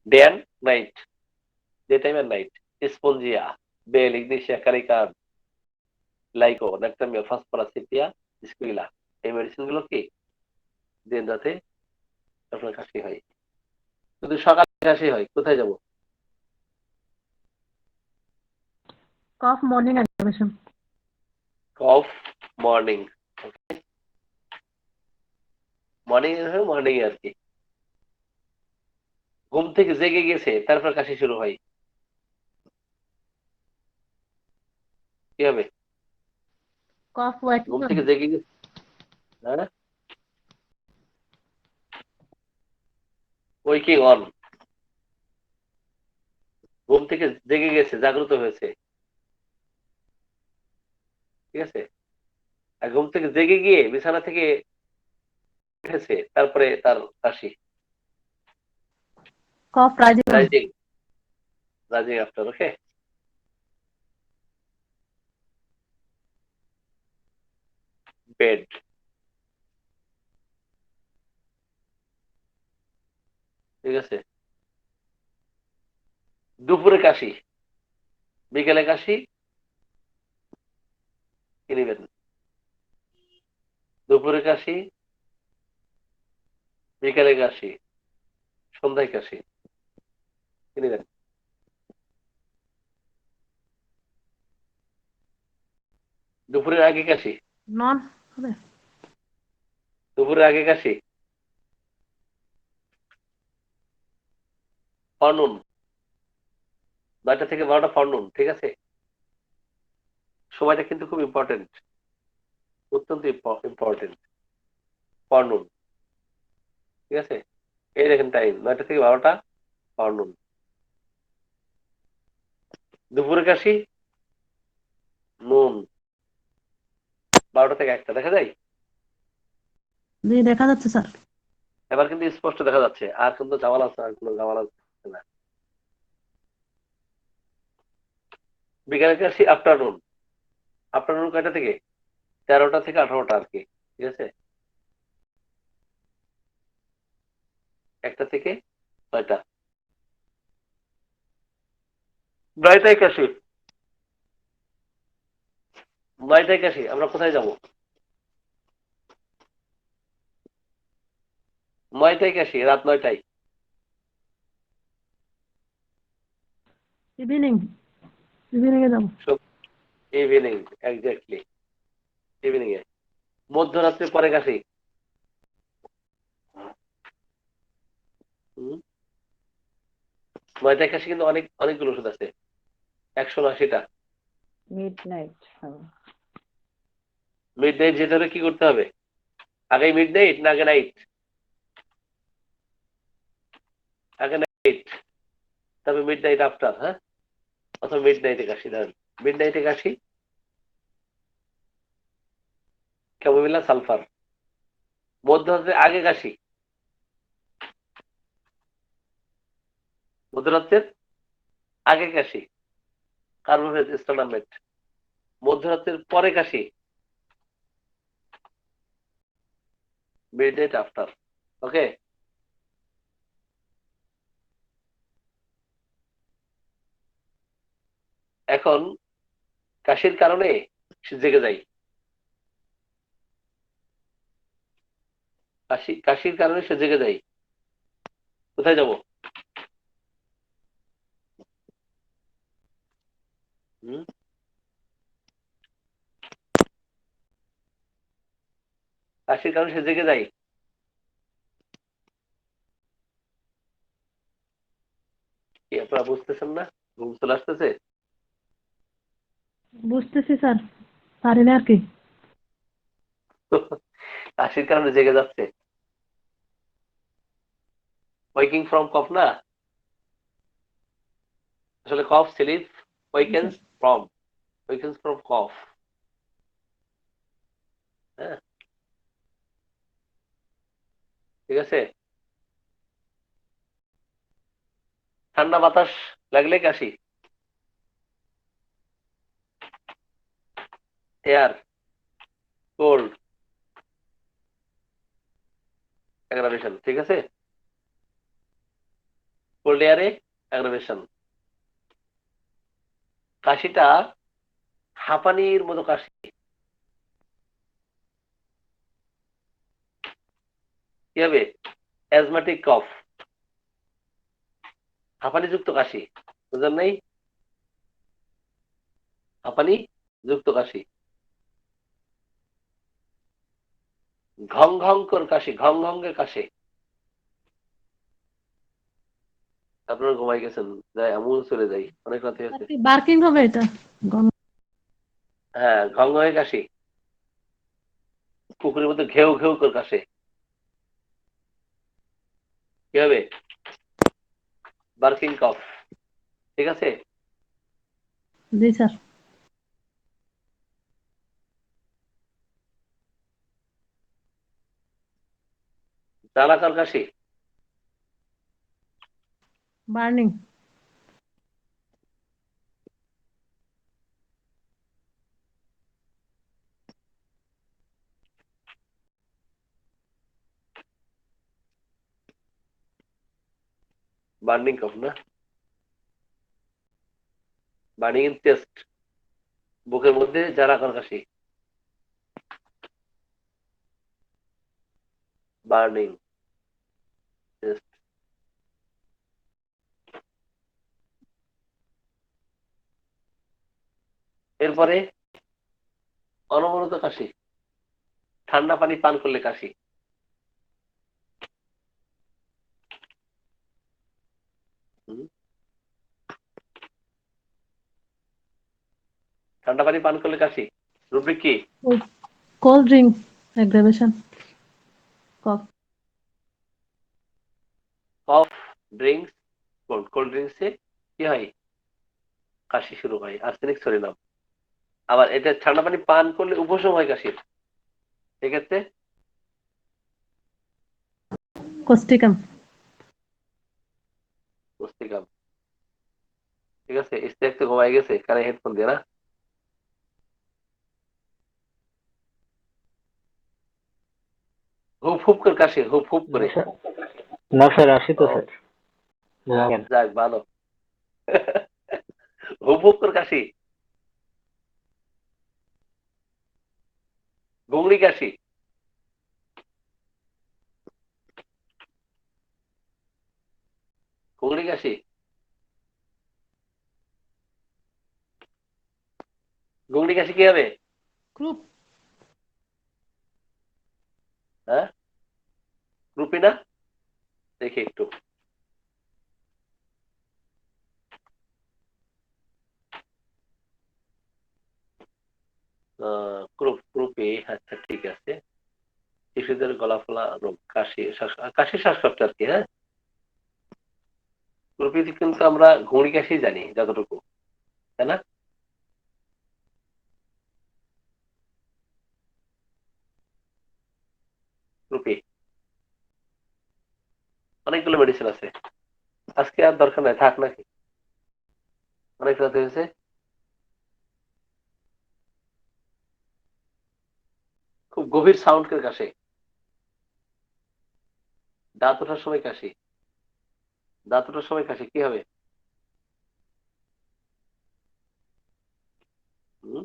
day and night, day time and night. Spongia, bell, ignatia, কারিকার্ড, লাইকো, ন্যাক্টামিয়া, ফসফরাস, সিপিয়া, স্কুইলা, এই মেডিসিন গুলো কি দিন রাতে আপনার কাশি হয়। যদি সকালে কাশি হয় কোথায় যাব? কফ মর্নিং অ্যাডমিশন। কফ মর্নিং, মর্নিং মর্নিং আর কি। ঘুম থেকে জেগে গেছে তারপর কাশি শুরু হয়, কি হবে? কফ ওয়াকিং ঘুম অন। থেকে জেগে গেছে, হ্যাঁ, ওয়েকিং অন, ঘুম থেকে জেগে গেছে, জাগ্রত হয়েছে, ঠিক আছে। আর ঘুম থেকে জেগে গিয়ে বিছানা থেকে উঠেছে তারপরে তার কাশি, cough rising on. Rising, rising after. Okay, bed, ঠিক আছে। দুপুরে কাশি, বিকেলে কাশি, কি নিবেন? দুপুরে কাশি, বিকেলে কাশি, সন্ধ্যায় কাশি, কি নিবেন? দুপুরের আগে কাশি, নন হবে। দুপুরের আগে কাশি, ফরনুন, 9টা থেকে 12টা ফরনুন, ঠিক আছে? সময়টা কিন্তু খুব ইম্পর্টেন্ট, অত্যন্ত ইম্পর্টেন্ট। ফরনুন, ঠিক আছে? এই দেখেন টাইম 9টা থেকে 12টা ফরনুন। দুপুরে কাশি নুন, 12টা থেকে 1টা, দেখা যায়? জি দেখা যাচ্ছে স্যার। এবার কিন্তু স্পষ্ট দেখা যাচ্ছে, আর কিন্তু ঝামেলা আছে, আর কোনো ঝামেলা আছে না। বিকালে কাশি আফটারনুন, আফটারনুন কয়টা থেকে? 13টা থেকে 18টা আর কি, ঠিক আছে? 1টা থেকে 6টা। নয়টায় কাশি, 9টায় কাশি, আমরা কোথায় যাব? 9টায় কাশি, রাত 9টায়। ইভিনিং, ইভিনিং এ যাবো। ইভিনিং, এক্স্যাক্টলি, ইভিনিং এ। মধ্যরাত্রে পরে কাশি। হুম, 9টায় কাশি কিন্তু অনেকগুলো ওষুধ আছে, 180টা। মিডনাইট। মিড নাইট যেতে হলে কি করতে হবে? আগে মিড নাইট না আগে নাইট? আগে নাইট, তবে মিড নাইট আফটার, হ্যাঁ? অথবা মিড নাইটে কাশি। ধরেন মিড নাইটে কাশি, ক্যামোমিলা সালফার। মধ্যরাত্রে আগে কাশি, মধ্যরাত্রের আগে কাশি কার্বোভেজ স্টানামেট। মধ্যরাত্রের পরে কাশি মিড নাইট আফটার। ওকে, এখন কাশির কারণে সে জেগে যায়। কাশির কারণে সে জেগে যায়। কোথায় যাব? হুম, কাশির কারণে সে জেগে যায়। কি আপনারা বুঝতেছেন না? ঘুম চলে আসতেছে? বুঝতেছি স্যার, পারি না আর কি। কাশির কারণে জেগে যাচ্ছে। ওয়েকিং ফ্রম কফ না, আসলে কফ স্লিপ ওয়েকেন্স ফ্রম কফ। হ্যাঁ, ঠিক আছে? ঠান্ডা বাতাস লাগলে কাশি, এয়ার কোল্ড অ্যাগ্রাভেশন, ঠিক আছে? কোল্ড এয়ারে অ্যাগ্রাভেশন। কাশিটা হাঁপানির মতো কাশি, কি হবে? অ্যাজমাটিক কফ, হাঁপানি যুক্ত কাশি। বুঝলেন নাই? হাঁপানি যুক্ত কাশি, ঘং ঘং কর কাশি, ঘং ঘঙ্গে কাশে। আপনারা ঘুমাই গেছেন, যাই আমুল চলে যাই, অনেক রাত হয়েছে। বার্কিং হবে এটা। হ্যাঁ, ঘং ঘঙ্গে কাশি, পুকুরের মধ্যে ঘেউ ঘেউ করে কাশে, কি হবে? বার্কিং কফ, ঠিক আছে? জি স্যার। দানাকার কাশি, বার্নিং। বার্নিং কফ না, বার্নিং ইন চেস্ট, বুকের মধ্যে জারাকার কাশি, বার্নিং চেস্ট। এরপরে অনবরত কাশি, ঠান্ডা পানি পান করলে কাশি। হুম, ঠান্ডা পানি পান করলে কাশি। রুব্রিক কি? কোল্ড ড্রিঙ্ক অ্যাগ্রাভেশন কফ। কফ ড্রিঙ্কস, কোল্ড ড্রিঙ্কসে কি হয়? কাশি শুরু হয়, আর্সেনিক সরিনাম। আবার এটা ঠান্ডা পানি পান করলে উপশম হয় কাশির। সেক্ষেত্রে কোস্টিকাম। পুস্তিকাম। ঠিক আছে, ইস্তেক তো ঘুমাই গেছে কানে হেডফোন দিয়ে না। হুপ হুপ করে কাশি, হুপ হুপ করে। না স্যার আসি তো ও, স্যার। জানেন। যাক ভালো। হুপ হুপ করে কাশি, গুংড়ি কাশি। গুংড়ি কাশি, গুংড়ি কাশি কি হবে? গ্রুপ। হ্যাঁ, রুপি না? দেখি একটু। ক্রুপি, আচ্ছা ঠিক আছে। শিশুদের গলা ফোলা রোগ, কাশি, কাশি শ্বাসকষ্ট আর কি। হ্যাঁ, ক্রুপিতে কিন্তু আমরা ঘুড়ি কাশি জানি যতটুকু, তাই না? ক্রুপি অনেকগুলো মেডিসিন আছে, আজকে আর দরকার নাই, থাক নাকি? অনেক রাত হয়েছে। খুব গভীর সাউন্ড করে কাশে, দাঁত ওঠার সময় কাশি। দাঁত ওঠার সময় কাশি কি হবে? হুম?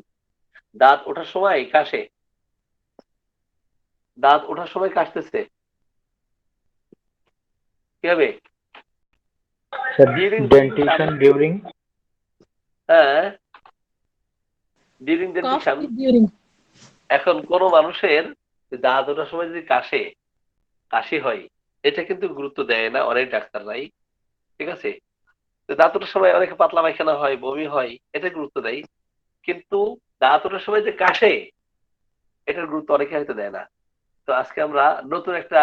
দাঁত ওঠার সময় কাশে, দাঁত ওঠার সময় কাশতেছে কি হবে? Sir during dentition during. হ্যাঁ, ডিউরিং কফ ডেন্টিশন। ডিউরিং। এখন কোন মানুষের দাঁত ওঠার সময় যদি কাশি হয়, এটা কিন্তু গুরুত্ব দেয় না অনেক ডাক্তাররাই। ঠিক আছে, তো দাঁত ওঠার সময় অনেকে পাতলা পায়খানা হয়, বমি হয়, এটা গুরুত্ব দেয়। কিন্তু দাঁত ওঠার সময় যে কাশে, এটার গুরুত্ব অনেকে হয়তো দেয় না। তো আজকে আমরা নতুন একটা,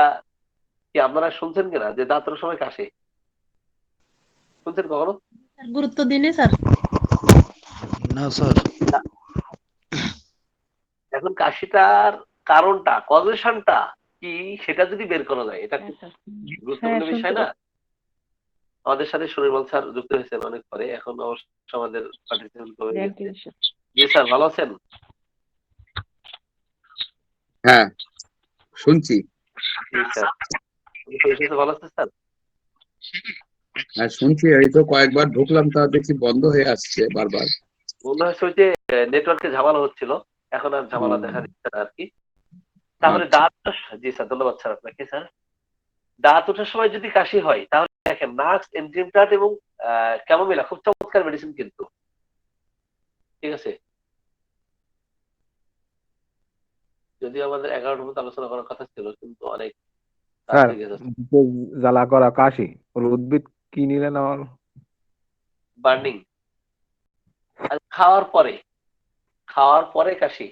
কি আপনারা শুনছেন কিনা যে দাঁত ওঠার সময় কাশে? শুনছেন কখনো? গুরুত্ব দিনে স্যার। না স্যার। না। এখন কাশিটার কারণটা, কজেশনটা কি, সেটা যদি বের করা যায়, এটা খুব গুরুত্বপূর্ণ বিষয় না? আমাদের সাথে সুনির্মল স্যার যুক্ত হয়েছেন অনেক পরে, এখন অবশ্য আমাদের পার্টিসিপেন্ট করে গেছে। জি স্যার, ভালো আছেন? হ্যাঁ, শুনছি। জি স্যার, পরিস্থিতি ভালো আছে স্যার? হ্যাঁ শুনছি, এই তো কয়েকবার ঢুকলাম, তা দেখছি বন্ধ হয়ে আসছে বারবার। মনে হচ্ছে ওই যে নেটওয়ার্কে ঝামেলা হচ্ছিল, এখন আর ঝামেলা দেখা দিচ্ছে না আর কি। তাহলে আচ্ছা। দাঁত, জি স্যার ধন্যবাদ স্যার আপনাকে। স্যার, দাঁত ওঠার সময় যদি কাশি হয়, তাহলে দেখেন নাক্স এনজিমটাট এবং ক্যামোমিলা খুব চমৎকার মেডিসিন কিন্তু। ঠিক আছে, যদিও আমাদের 11টার মধ্যে আলোচনা করার কথা ছিল, কিন্তু অনেক রাত স্যার হয়ে গেছে। বুকে জ্বালা করা কাশি ওর উদ্ভিদ কি নিলেন আমার? বার্নিং, আর খাওয়ার পরে কাশি।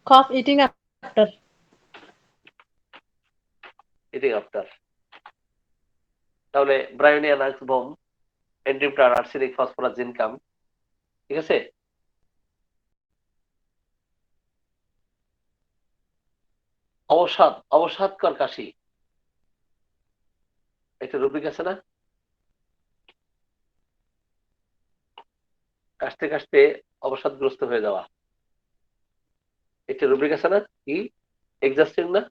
Cough eating after. Eating after. তাহলে ব্রায়োনিয়া নাক্স বোম, এন্ডিমটার, আর্সেনিক, ফসফরাস, জিনকাম। ঠিক আছে, অবসাদকর কাশি, একটা রুব্রিক আছে না? কাশতে কাশতে অবসাদগ্রস্ত হয়ে যাওয়া, একটা রুব্রিক আছে না? কি এক্সাস্টিং না?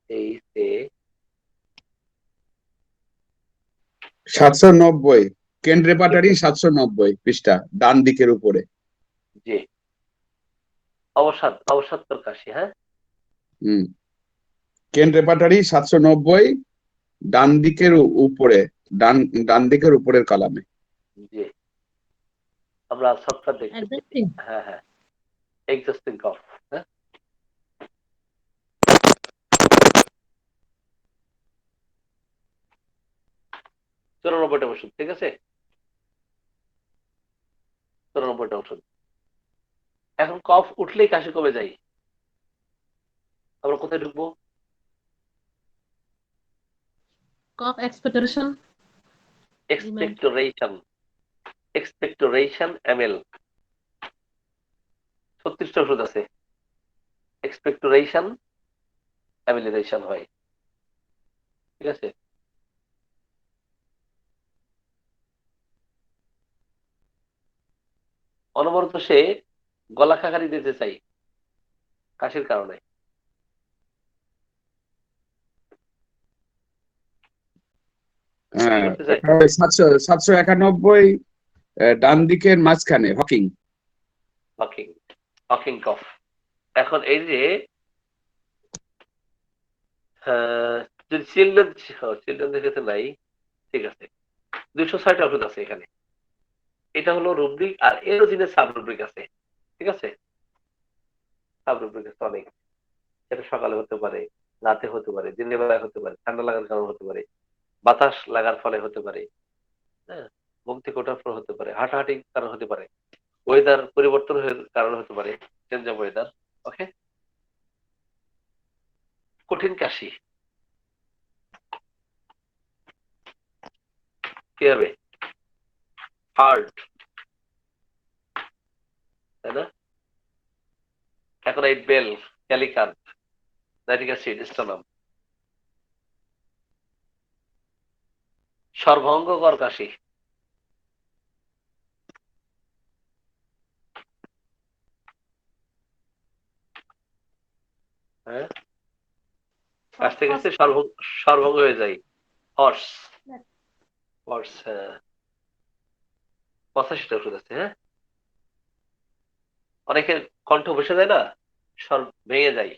EXA 790, কেন রেপার্টারি 790 পৃষ্ঠা, ডান দিকের উপরে। যে অবসাদকর কাশি। হ্যাঁ, কেন রেপার্টারি 790, ডান দিকের উপরে, ডান দিকের উপরের কলামে। যে আমরা সফটওয়্যার দেখছি। এক্সাক্টলি। হ্যাঁ হ্যাঁ, এক্সস্টিং কফ। হ্যাঁ, 94টা ওষুধ, ঠিক আছে, 94টা ওষুধ। এখন কফ উঠলেই কাশি কমে যায়, আমরা কোথায় ঢুকবো? কফ এক্সপেক্টোরেশন। এক্সপেক্টোরেশন, এক্সপেক্টোরেশন এমএল 36টা ওষুধ আছে। এক্সপেক্টোরেশন অ্যামিলিনেশন হয়, ঠিক আছে। অনবরত সে গলা খাকারি দিতে চাই কাশির কারণে। কি করতে চাই? 791 ডান দিকের মাঝখানে হকিং। হকিং, হকিং কফ। এখন এই যে চিলড্রেন, চিলড্রেন দেখেছে নাই, ঠিক আছে, 206টা ওষুধ আছে এখানে। এটা হলো রুব্রিক, আর এর অধীনে সাব রুব্রিক আছে, ঠিক আছে। সাব রুব্রিক আছে অনেক, সেটা সকালে হতে পারে, রাতে হতে পারে, দিনের বেলায় হতে পারে, ঠান্ডা লাগার কারণে হতে পারে, বাতাস লাগার ফলে হতে পারে, হ্যাঁ, ঘুম থেকে ওঠার পর হতে পারে, হাঁটাহাঁটির কারণ হতে পারে, ওয়েদার পরিবর্তনের কারণ হতে পারে, চেঞ্জ অফ ওয়েদার। ওকে। কঠিন কাশি কি হবে? হার্ট, তাই না? এখন এই বেল, ক্যালিকার্প, নাইট্রিক অ্যাসিড, স্টোনাম। সর্বঙ্গকর কাশি, হ্যাঁ, কাশতে কাশতে সর্বঙ্গ হয়ে যায়। হর্স, হর্স, হ্যাঁ, 85টা ওষুধ আছে। হ্যাঁ, অনেকের কণ্ঠ বসে যায় না, স্বর ভেঙে যায়,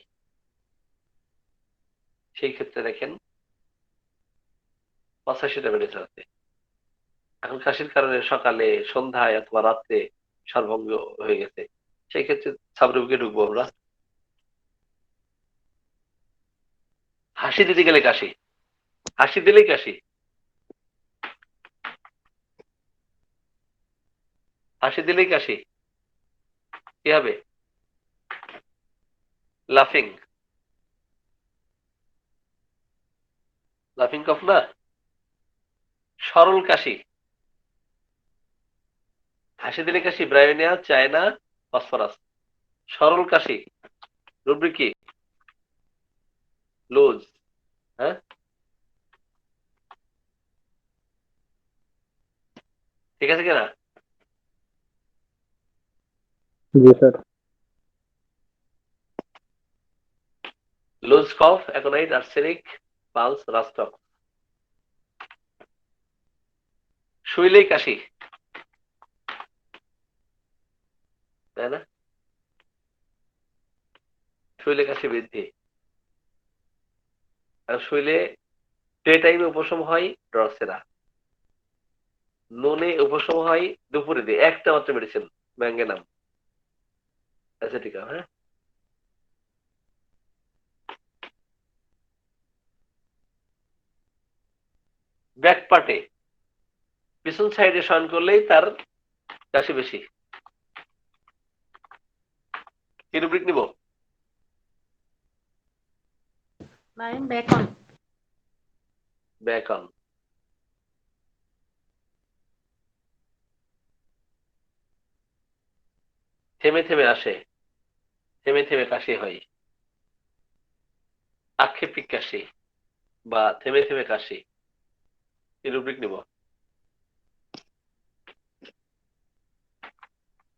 সেই ক্ষেত্রে দেখেন 85টা মেডিসিন আছে। এখন কাশির কারণে সকালে, সন্ধ্যায় অথবা রাত্রে সর্বঙ্গ হয়ে গেছে, সেই ক্ষেত্রে সাবরুমকে ঢুকবো আমরা। হাসি দিতে গেলে কাশি, হাসি দিলেই কাশি, হাসি দিলেই কাশি, কি হবে? লাফিং, লাফিং কফ না, সরল কাশি। হাসি দিলে কাশি, ব্রায়োনিয়া, চায়না, ফসফরাস। সরল কাশি রুব্রিক কি? লুজ। হ্যাঁ, ঠিক আছে কিনা? জি স্যার। লুজ কফ, অ্যাকোনাইট, আর্সেনিক, পালস, রাস্টক। শুইলেই কাশি, তাই না? শুইলে কাশি বৃদ্ধি, আর শুইলে ডে টাইমে উপশম হয় ড্রসেরা, নুনে উপশম হয় দুপুরে দিয়ে। একটা মাত্র মেডিসিন, ম্যাঙ্গেনাম অ্যাসিটিকা। হ্যাঁ, ব্যাক পার্টে পিছন সাইডে শয়ন করলেই তার কাশি বেশি। কি রুব্রিক নিব? Line beacon. বেকন। থেমে থেমে আসে, থেমে থেমে কাশি হয়, আক্ষেপিক কাশি বা থেমে থেমে কাশি। কি রুব্রিক নিব?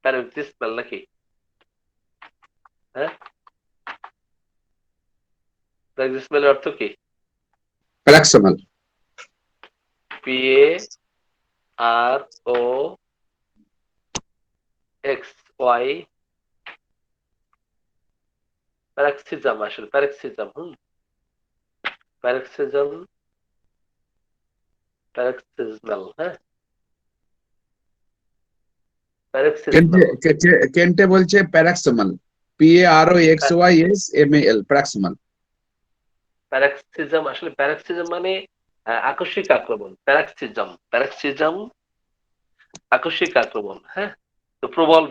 প্যারাক্সিসমা নাকি? হ্যাঁ, প্যারাক্সিসমালের অর্থ কি? প্যারাক্সামাল। PA RO XY, প্যারাক্সিজম, আসলে প্যারাক্সিজম। প্যারাক্সিজম, প্যারাক্সিজমাল। হ্যাঁ, কেন্টে বলছে প্যারাক্সিমাল, PAROXYSMAL, প্যারাক্সিমাল। প্যারাক্সিজম, আসলে প্যারাক্সিজম মানে আকস্মিক আক্রমণ। প্যারাক্সিজম আকস্মিক আক্রমণ। হ্যাঁ, তো প্রবল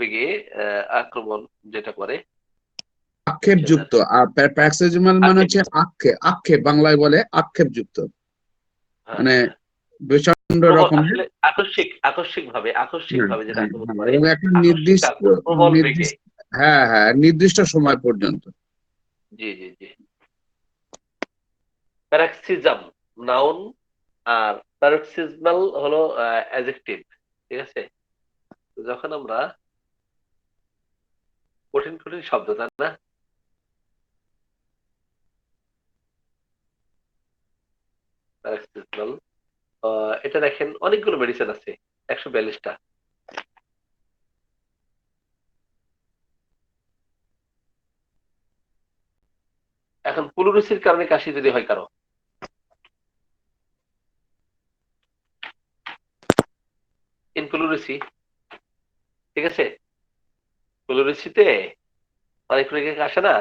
বেগে আক্রমণ যেটা করে আক্ষেপযুক্ত। আর প্যারাক্সিমাল মানে হচ্ছে আক্ষেপ, বাংলায় বলে আক্ষেপযুক্ত, মানে প্রচন্ড রকমের আসলে আকস্মিক ভাবে যেটা আক্রমণ করে, এবং একটা নির্দিষ্ট প্রবল বেগে। হ্যাঁ নির্দিষ্ট সময় পর্যন্ত। জি। প্যারাক্সিজম নাউন, আর প্যারক্সিজমাল হলো অ্যাডজেক্টিভ। ঠিক আছে, যখন আমরা কঠিন শব্দ, তাই না? প্যারক্সিজমাল, এটা দেখেন অনেকগুলো মেডিসিন আছে, 142টা। এখন পুলুরুসির কারণে কাশি যদি হয় কারো, ইনপুলুরুসি, ঠিক আছে, পুলুরুসিতে অনেক রোগী কাশে না,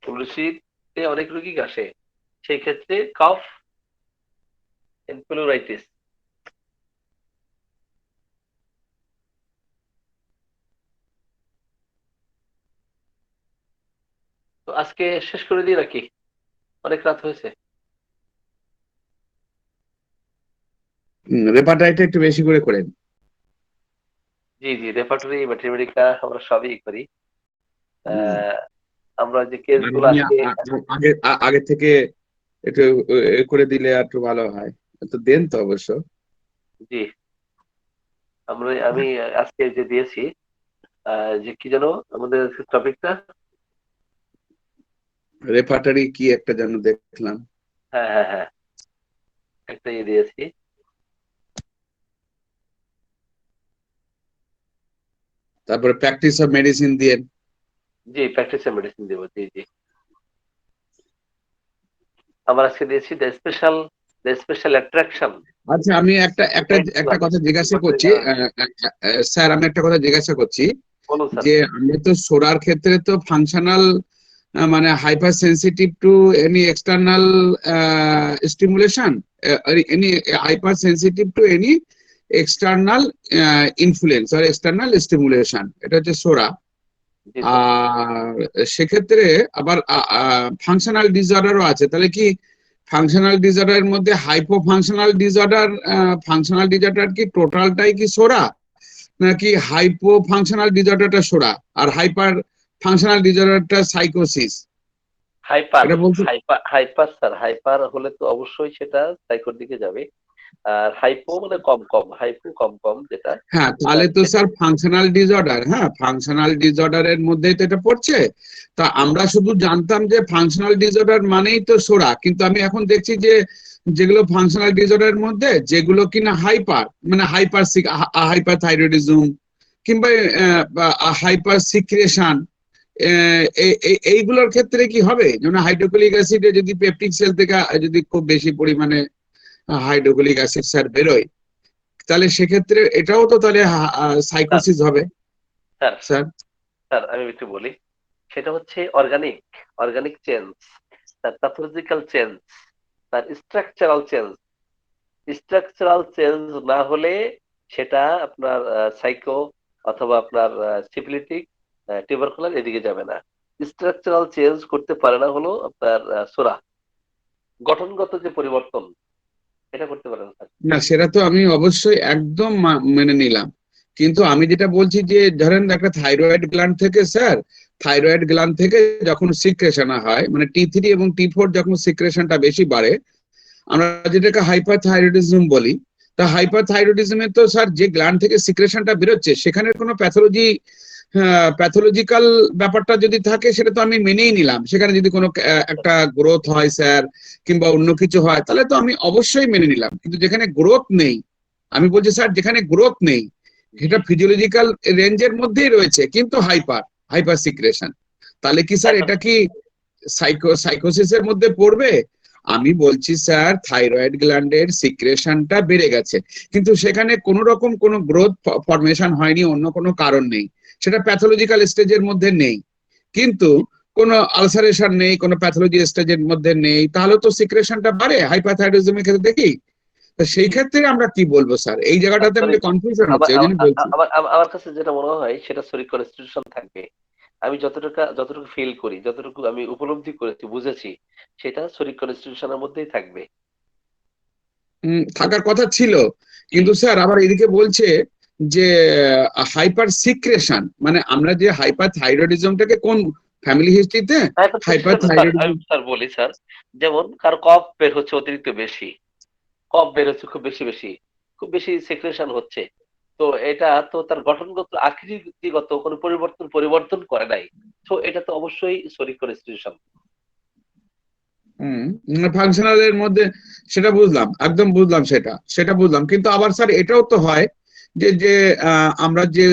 পুলুরুসিতে অনেক রোগী কাশে, সেই ক্ষেত্রে কফ ইনপুলুরাইটিস। তো আজকে শেষ করে দিই নাকি? অনেক রাত হয়েছে। রেপার্টাইটা একটু বেশি করে করেন। জি, রেপার্টরি, ম্যাথমেটিকা আমরা সবই করি। আমরা যে কেসগুলো আগে থেকে একটু করে দিলে একটু ভালো হয়, তো দেন তো অবশ্য। জি, আমি আজকে যে দিয়েছি, যে কি যেন আমাদের টপিকটা, রেপার্টারি কি একটা যেন দেখলাম। হ্যাঁ, একটা দিয়েছি। তারপরে প্র্যাকটিস অফ মেডিসিন দিয়ে। জি, প্র্যাকটিস অফ মেডিসিন দেব। জি, আমরা আজকে দিয়েছি দ্য স্পেশাল অ্যাট্রাকশন। আচ্ছা, আমি একটা কথা জিজ্ঞাসা করছি স্যার, আমি একটা কথা জিজ্ঞাসা করছি যে আমি তো সোরার ক্ষেত্রে তো ফাংশনাল, মানে hyper sensitive to any external stimulation, any hyper sensitive to any external influence আর এক্সটার্নাল স্টিমুলেশন, এটা হচ্ছে সোরা। আর সেক্ষেত্রে আবার ফাংশনাল ডিসঅর্ডারও আছে, তাহলে কি ফাংশনাল ডিসঅর্ডারের মধ্যে হাইপো ফাংশনাল ডিসঅর্ডার কি টোটালটাই কি সোরা, নাকি হাইপো ফাংশনাল ডিসঅর্ডারটা সোরা আর হাইপার ফাংশনাল ডিসঅর্ডারটা সাইকোসিস? হাইপার হলে তো অবশ্যই সেটা সাইকোর দিকে যাবে, আর হাইপো মানে কম যেটা। হ্যাঁ, তাহলে তো স্যার ফাংশনাল ডিসঅর্ডারের মধ্যেই তো এটা পড়ছে। তা আমরা শুধু জানতাম যে ফাংশনাল ডিসঅর্ডার মানেই তো সোরা, কিন্তু আমি এখন দেখছি যে যেগুলো ফাংশনাল ডিসঅর্ডারের মধ্যে যেগুলো কিনা হাইপার, মানে হাইপার থাইরয়েডিজম কিংবা হাইপার সিক্রেশন, এইগুলোর ক্ষেত্রে কি হবে? যেমন হাইড্রোক্লোরিক অ্যাসিডে যদি পেপটিক সেল থেকে যদি খুব বেশি পরিমাণে হাইড্রোক্লোরিক অ্যাসিড স্যার বেরোয়, তাহলে সেক্ষেত্রে এটাও তো তাহলে সাইকোসিস হবে স্যার। আমি একটু বলি, সেটা হচ্ছে অর্গানিক চেঞ্জ, তার প্যাথোলজিক্যাল চেঞ্জ, তার স্ট্রাকচারাল চেঞ্জ না হলে সেটা আপনার সাইকো অথবা আপনার সিফিলিটিক, টিউবারকুলার এদিকে যাবে না। স্ট্রাকচারাল চেঞ্জ করতে পারে না হলো আপনার সোরা। গঠনগত যে পরিবর্তন, এটা করতে পারে না, সেটা তো আমি অবশ্যই একদম মেনে নিলাম, কিন্তু আমি যেটা বলছি যে ধরেন একটা থাইরয়েড গ্ল্যান্ড থেকে স্যার, থাইরয়েড গ্ল্যান্ড থেকে যখন সিক্রেশন হয়, মানে T3 এবং T4 যখন সিক্রেশনটা বেশি বাড়ে, আমরা যেটাকে হাইপার থাইরয়েডিজম বলি, তা হাইপার থাইরয়েডিজমে তো স্যার যে গ্ল্যান্ড থেকে সিক্রেশনটা বেরোচ্ছে সেখানে কোনো প্যাথোলজিক্যাল ব্যাপারটা যদি থাকে সেটা তো আমি মেনেই নিলাম। সেখানে যদি কোনো একটা গ্রোথ হয় স্যার কিংবা অন্য কিছু হয়, তাহলে তো আমি অবশ্যই মেনে নিলাম। কিন্তু যেখানে গ্রোথ নেই, আমি বলছি স্যার যেখানে গ্রোথ নেই, সেটা ফিজিওলজিক্যাল রেঞ্জের মধ্যেই রয়েছে কিন্তু হাইপার সিক্রেশন, তাহলে কি স্যার এটা কি সাইকোসিসের মধ্যে পড়বে? আমি বলছি স্যার থাইরয়েড গ্ল্যান্ডের সিক্রেশনটা বেড়ে গেছে, কিন্তু সেখানে কোনো রকম কোনো গ্রোথ ফরমেশন হয়নি, অন্য কোনো কারণ নেই, সেটা প্যাথোলজিক্যাল স্টেজের মধ্যে নেই, কিন্তু কোনো আলসারেশন নেই, কোনো প্যাথোলজি স্টেজের মধ্যে নেই, তাহলে তো সিক্রেশনটা বাড়ে হাইপারথাইরয়েডিজমের ক্ষেত্রে দেখি। তো সেই ক্ষেত্রে আমরা কি বলবো স্যার? এই জায়গাটাতে আমাদের কনফিউশন হচ্ছে, এই জন্য বলছি। আমার কাছে যেটা মনে হয় সেটা শরীর কনস্টিটিউশন থাকবে। আমি যতটুকু ফিল করি, যতটুকু আমি উপলব্ধি করেছি, বুঝেছি, সেটা শরীর কনস্টিটিউশনের মধ্যেই থাকবে। থাকার কথা ছিল, কিন্তু স্যার আবার এদিকে বলছে যে হাইপার সিক্রেশন, মানে আমরা যে হাইপার থাইরয়েডিজমটাকে কোন ফ্যামিলি হিস্ট্রিতে হাইপার থাইরয়েডিজম স্যার বলি স্যার, যেমন কারো কফ বের হচ্ছে অতিরিক্ত বেশি, কফ বের হচ্ছে খুব খুব বেশি সিক্রেশন হচ্ছে, তো এটা তো তার গঠনগত আকৃতিগত কোনো পরিবর্তন করে নাই, তো এটা তো অবশ্যই শরীর কনস্টিটিউশন। ফাংশনালের মধ্যে সেটা বুঝলাম, একদম বুঝলাম, সেটা বুঝলাম, কিন্তু আবার স্যার এটাও তো হয় যে যে আমরা যে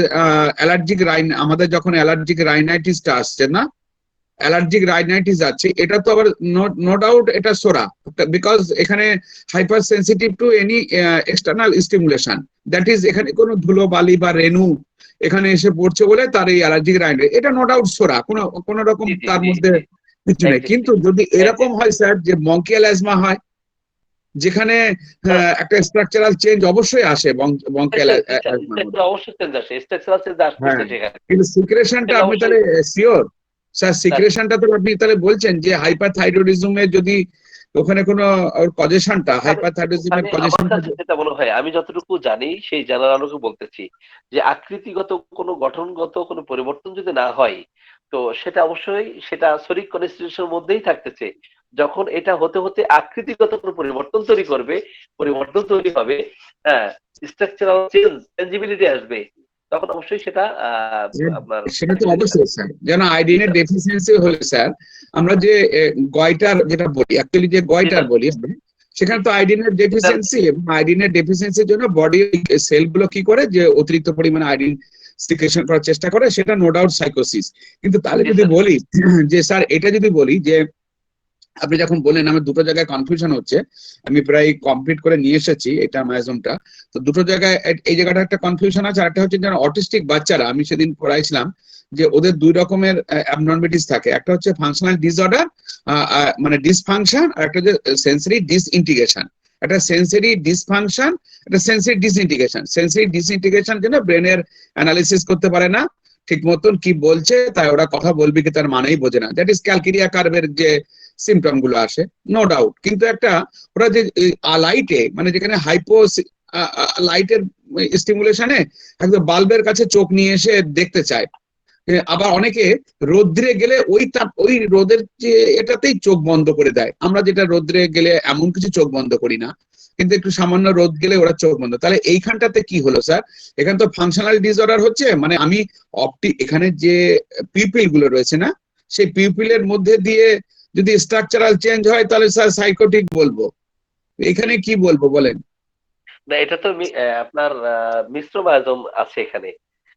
অ্যালার্জিক আমাদের যখন অ্যালার্জিক রাইনাইটিসটা আসছে না, অ্যালার্জিক রাইনাইটিস আছে, এটা তো আবার নো ডাউট এটা সোরা, বিকজ এখানে hyper sensitive to any external stimulation, that is এখানে কোনো ধুলো বালি বা রেনু এখানে এসে পড়ছে বলে তার এই অ্যালার্জিক রাইনাইটিস, এটা নো ডাউট সোরা, কোনো রকম তার মধ্যে কিছু নেই। কিন্তু যদি এরকম হয় স্যার যে মঙ্কিয়াল অ্যাজমা হয়, যেখানে একটা স্ট্রাকচারাল চেঞ্জ অবশ্যই আসে বঙ্কিয়াল অ্যাজমা, অবশ্যই চেঞ্জ আসে, স্ট্রাকচারাল চেঞ্জ আসছে সেখানে, কিন্তু সিক্রেশনটা আপনি তাহলে শিওর স্যার, সিক্রেশনটা তো আপনি তাহলে বলছেন যে হাইপারথাইরয়েডিজমে যদি ওখানে কোনো কজেশনটা, হাইপারথাইরয়েডিজমের কজেশনটা, যেটা মনে হয় আমি যতটুকু জানি সেই জানার আলোকে বলতেছি যে আকৃতিগত কোনো গঠনগত কোনো পরিবর্তন যদি না হয়, তো সেটা অবশ্যই সেটা শরীর কনস্টিটিউশনের মধ্যেই থাকতেছে। যখন এটা হতে হতে আকৃতিগত কোনো পরিবর্তন তৈরি হবে, হ্যাঁ, স্ট্রাকচারাল চেঞ্জিবিলিটি আসবে, তখন অবশ্যই সেটা আপনার সেটা তো অবশ্যই স্যার, যেন আয়োডিনের ডেফিসিয়েন্সি হলে স্যার আমরা যে গয়টার যেটা বলি, অ্যাকচুয়ালি যে গয়টার বলি সেখানে তো আয়োডিনের ডেফিসিয়েন্সি, এবং আয়োডিনের ডেফিসিয়েন্সির জন্য বডি সেলগুলো কি করে যে অতিরিক্ত পরিমাণে আয়োডিন সিক্রেশন করার চেষ্টা করে, সেটা নো ডাউট সাইকোসিস। কিন্তু তাহলে যদি বলি যে স্যার, এটা যদি বলি যে আপনি যখন বললেন আমার দুটো জায়গায় কনফিউশন হচ্ছে, আমি প্রায় কমপ্লিট করে নিয়ে এসেছি এটা ম্যাজমটা, তো দুটো জায়গায় এই জায়গাটা একটা কনফিউশন আছে। আর একটা হচ্ছে যারা অটিস্টিক বাচ্চারা, আমি সেদিন পড়াইছিলাম যে ওদের দুই রকমের অ্যাবনর্মালিটিস থাকে, একটা হচ্ছে ফাংশনাল ডিসঅর্ডার মানে ডিসফাংশন, আর একটা হচ্ছে সেন্সরি ডিসইন্টিগ্রেশন। একটা সেন্সরি ডিসফাংশন, একটা সেন্সরি ডিসইন্টিগ্রেশন। সেন্সরি ডিসইন্টিগ্রেশন যেন ব্রেনের অ্যানালিসিস করতে পারে না ঠিক মতন, কি বলছে তাই ওরা কথা বলবে কি তার মানেই বোঝে না, দ্যাট ইজ ক্যালকেরিয়া কার্ভের যে সিমটম গুলো আসে, নো ডাউট। কিন্তু একটা ওরা যে লাইটে, মানে যেখানে হাইপো লাইটের স্টিমুলেশনে একদম বাল্বের কাছে চোখ নিয়ে এসে দেখতে চায়, আবার অনেকে রোদ্রে গেলে ওই রোদের যে এটাতেই চোখ বন্ধ করে দেয়। আমরা যেটা রোদ্রে গেলে এমন কিছু চোখ বন্ধ করি না, কিন্তু একটু সামান্য রোদ গেলে ওরা চোখ বন্ধ। তাহলে এইখানটাতে কি হলো স্যার? এখানে তো ফাংশনাল ডিসঅর্ডার হচ্ছে, মানে আমি এখানে যে পিউপিল গুলো রয়েছে না, সেই পিউপিলের মধ্যে দিয়ে যদি স্ট্রাকচারাল চেঞ্জ হয় তাহলে স্যার সাইকোটিক বলবো, এখানে কি বলবো বলেন? না, এটা তো আপনার মিশ্র মায়াজম আছে এখানে,